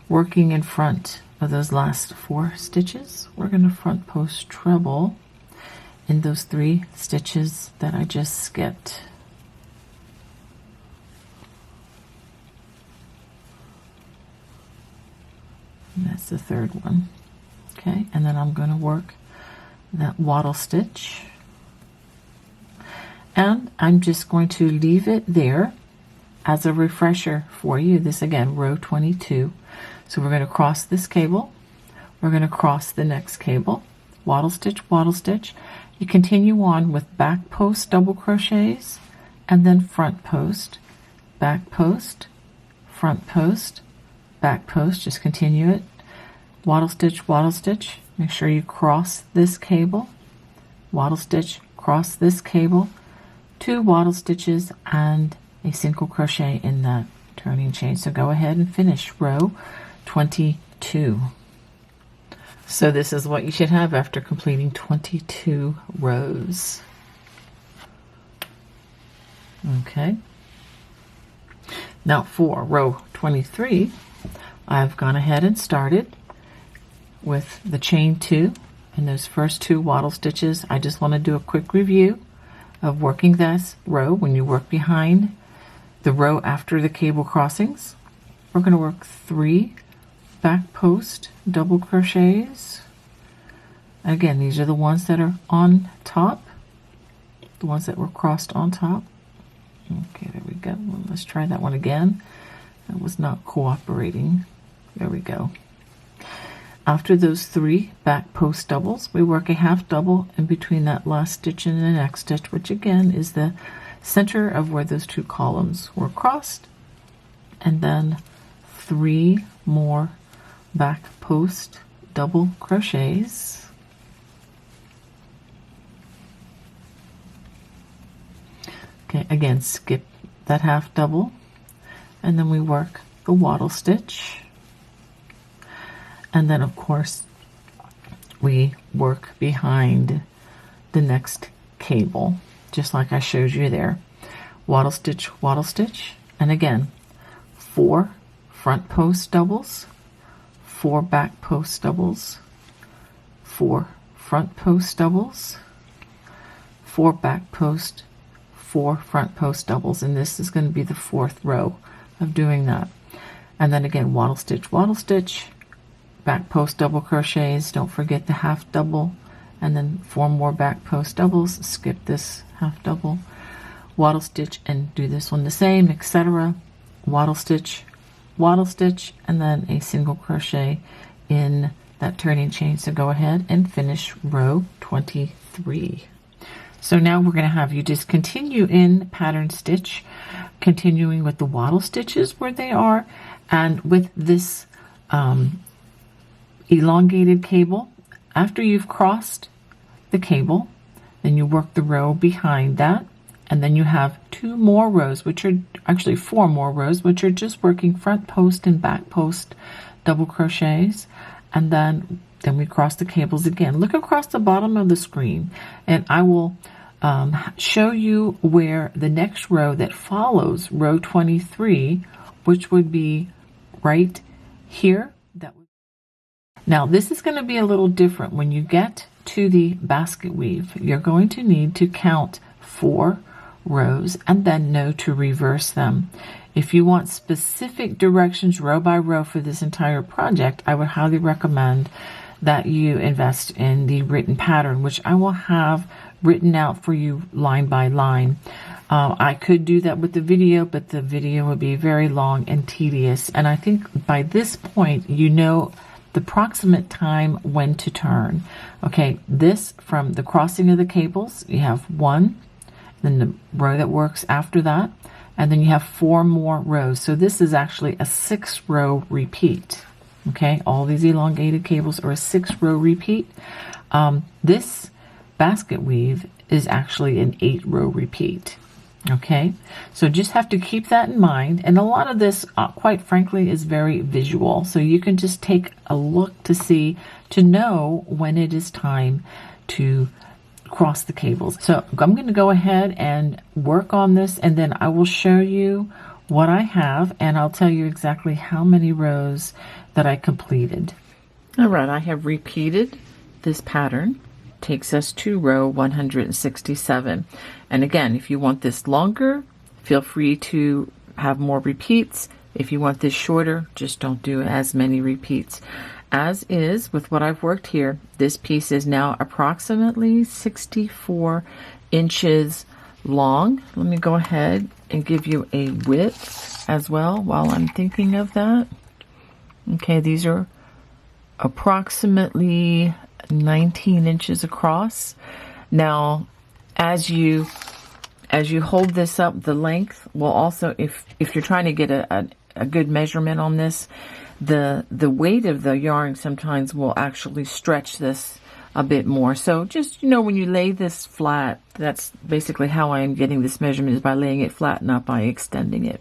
Working in front of those last 4 stitches, we're going to front post treble in those 3 stitches that I just skipped. And that's the 3rd one. Okay, and then I'm going to work that wattle stitch, and I'm just going to leave it there as a refresher for you. This again, row 22. So we're going to cross this cable, we're going to cross the next cable, wattle stitch, wattle stitch. You continue on with back post double crochets, and then front post, back post, front post, back post. Just continue it. Wattle stitch, wattle stitch. Make sure you cross this cable, wattle stitch, cross this cable, 2 wattle stitches and a single crochet in that turning chain. So go ahead and finish row 22. So this is what you should have after completing 22 rows. Okay. Now for row 23, I've gone ahead and started with the chain 2 and those first 2 wattle stitches. I just want to do a quick review of working this row. When you work behind the row after the cable crossings, we're going to work 3 back post double crochets. Again, these are the ones that are on top, the ones that were crossed on top. Okay, there we go. Well, let's try that one again. That was not cooperating. There we go. After those 3 back post doubles, we work a half double in between that last stitch and the next stitch, which again is the center of where those 2 columns were crossed, and then 3 more back post double crochets. Okay, again, skip that half double, and then we work the wattle stitch. And then, of course, we work behind the next cable, just like I showed you there. Wattle stitch, and again, 4 front post doubles, 4 back post doubles, 4 front post doubles, 4 back post, 4 front post doubles, and this is going to be the 4th row of doing that. And then again, wattle stitch, back post double crochets. Don't forget the half double, and then 4 more back post doubles. Skip this half double, wattle stitch, and do this one the same, etc. Wattle stitch, and then a single crochet in that turning chain. So go ahead and finish row 23. So now we're going to have you just continue in pattern stitch, continuing with the wattle stitches where they are, and with this elongated cable. After you've crossed the cable, then you work the row behind that, and then you have 2 more rows, which are actually 4 more rows, which are just working front post and back post double crochets, and then we cross the cables again. Look across the bottom of the screen, and I will show you where the next row that follows row 23, which would be right here. Now this is going to be a little different. When you get to the basket weave, you're going to need to count 4 rows and then know to reverse them. If you want specific directions row by row for this entire project, I would highly recommend that you invest in the written pattern, which I will have written out for you line by line. I could do that with the video, but the video would be very long and tedious. And I think by this point, you know the approximate time when to turn. Okay, this from the crossing of the cables, you have 1, then the row that works after that, and then you have 4 more rows. So this is actually a 6-row repeat. Okay, all these elongated cables are a 6-row repeat. This basket weave is actually an 8-row repeat. Okay, so just have to keep that in mind. And a lot of this, quite frankly, is very visual. So you can just take a look to see, to know when it is time to cross the cables. So I'm going to go ahead and work on this, and then I will show you what I have, and I'll tell you exactly how many rows that I completed. All right, I have repeated this pattern. Takes us to row 167. And again, if you want this longer, feel free to have more repeats. If you want this shorter, just don't do as many repeats. As is with what I've worked here, this piece is now approximately 64 inches long. Let me go ahead and give you a width as well while I'm thinking of that. Okay, these are approximately 19 inches across. Now, as you hold this up, the length will also, if you're trying to get a good measurement on this, the weight of the yarn sometimes will actually stretch this a bit more. So just, when you lay this flat, that's basically how I am getting this measurement, is by laying it flat, not by extending it.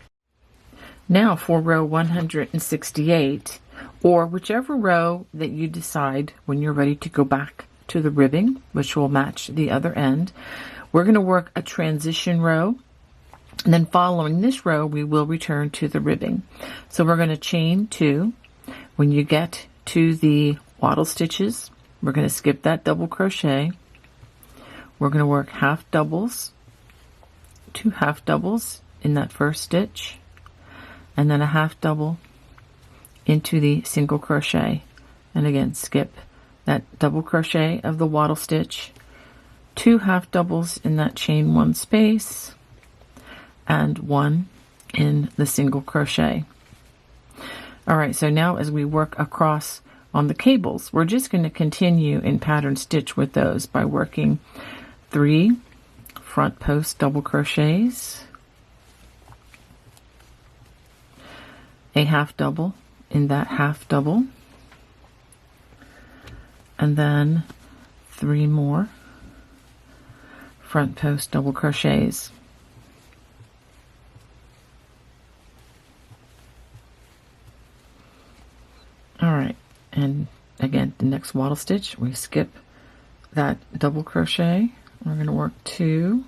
Now for row 168, or whichever row that you decide when you're ready to go back to the ribbing, which will match the other end, we're going to work a transition row, and then following this row we will return to the ribbing. So we're going to chain 2. When you get to the wattle stitches, we're going to skip that double crochet. We're going to work half doubles, 2 half doubles in that first stitch, and then a half double into the single crochet, and again skip that double crochet of the wattle stitch, 2 half doubles in that chain 1 space, and 1 in the single crochet. All right, so now as we work across on the cables, we're just going to continue in pattern stitch with those by working 3 front post double crochets, a half double in that half double, and then 3 more front post double crochets. All right, and again, the next wattle stitch, we skip that double crochet. We're going to work 2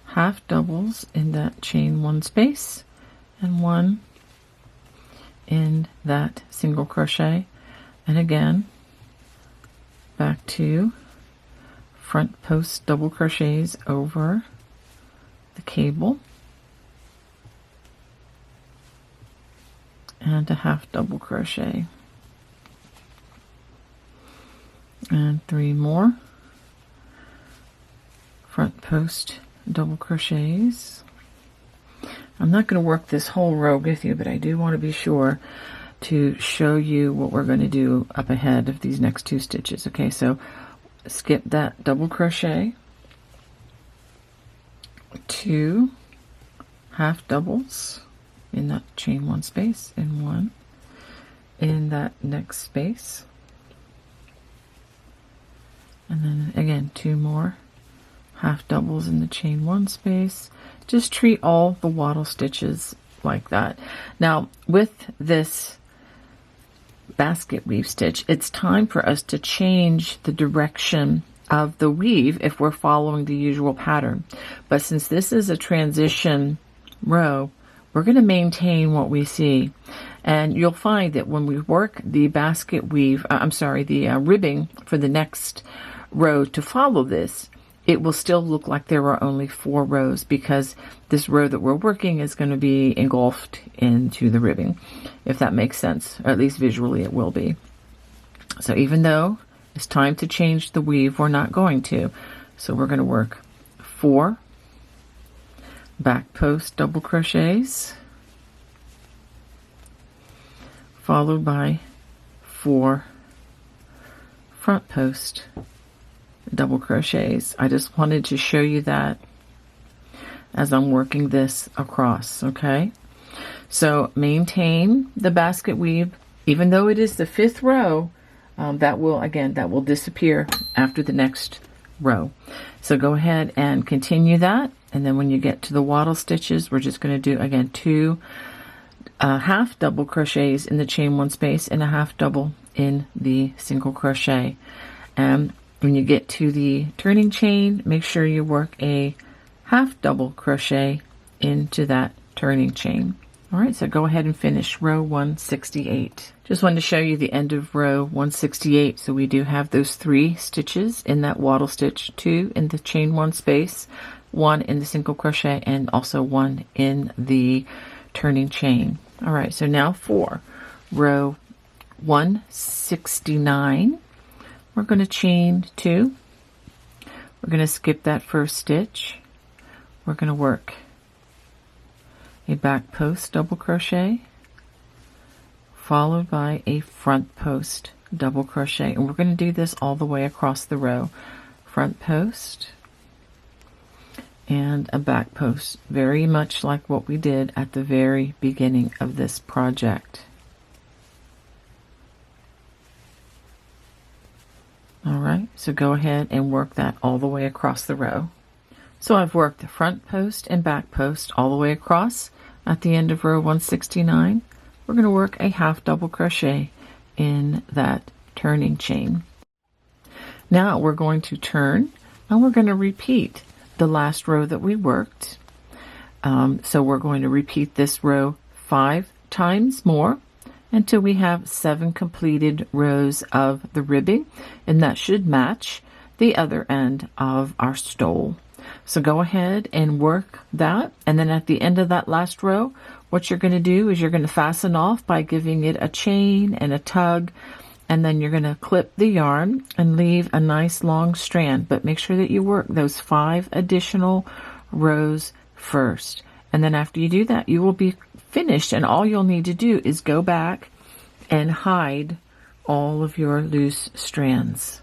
half doubles in that chain 1 space, and 1 in that single crochet, and again back to front post double crochets over the cable, and a half double crochet, and 3 more front post double crochets. I'm not going to work this whole row with you, but I do want to be sure to show you what we're going to do up ahead of these next 2 stitches. Okay, so skip that double crochet, 2 half doubles in that chain 1 space, and 1 in that next space, and then again 2 more half doubles in the chain 1 space. Just treat all the wattle stitches like that. Now with this basket weave stitch, it's time for us to change the direction of the weave if we're following the usual pattern. But since this is a transition row, we're going to maintain what we see. And you'll find that when we work the basket weave, the ribbing for the next row to follow this, it will still look like there are only 4 rows, because this row that we're working is going to be engulfed into the ribbing, if that makes sense, or at least visually it will be. So even though it's time to change the weave, we're not going to. So we're going to work 4 back post double crochets, followed by 4 front post double crochets. I just wanted to show you that as I'm working this across. Okay, so maintain the basket weave, even though it is the 5th row. That will disappear after the next row. So go ahead and continue that, And then when you get to the wattle stitches, we're just going to do, again, 2 half double crochets in the chain 1 space and a half double in the single crochet. And when you get to the turning chain, make sure you work a half double crochet into that turning chain. All right, so go ahead and finish row 168. Just wanted to show you the end of row 168. So we do have those 3 stitches in that wattle stitch, 2 in the chain 1 space, 1 in the single crochet, and also 1 in the turning chain. All right, so now for row 169, we're going to chain 2. We're going to skip that first stitch. We're going to work a back post double crochet followed by a front post double crochet, and we're going to do this all the way across the row. Front post and a back post, very much like what we did at the very beginning of this project. All right, so go ahead and work that all the way across the row. So I've worked the front post and back post all the way across. At the end of row 169, we're going to work a half double crochet in that turning chain. Now we're going to turn and we're going to repeat the last row that we worked. So we're going to repeat this row 5 times more until we have 7 completed rows of the ribbing, and that should match the other end of our stole. So go ahead and work that, and then at the end of that last row, what you're going to do is you're going to fasten off by giving it a chain and a tug, and then you're going to clip the yarn and leave a nice long strand, but make sure that you work those 5 additional rows first. And then after you do that, you will be finished, and all you'll need to do is go back and hide all of your loose strands.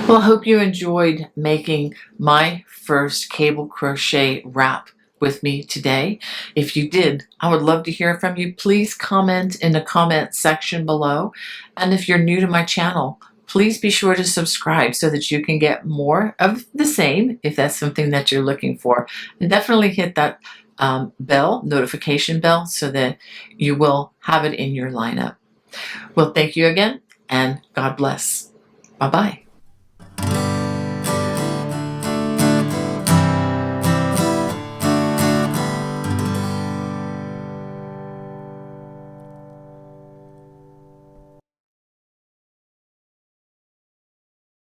Well, I hope you enjoyed making my first cable crochet wrap with me today. If you did, I would love to hear from you. Please comment in the comment section below. And if you're new to my channel, please be sure to subscribe so that you can get more of the same if that's something that you're looking for. And definitely hit that notification bell, so that you will have it in your lineup. Well, thank you again, and God bless. Bye-bye.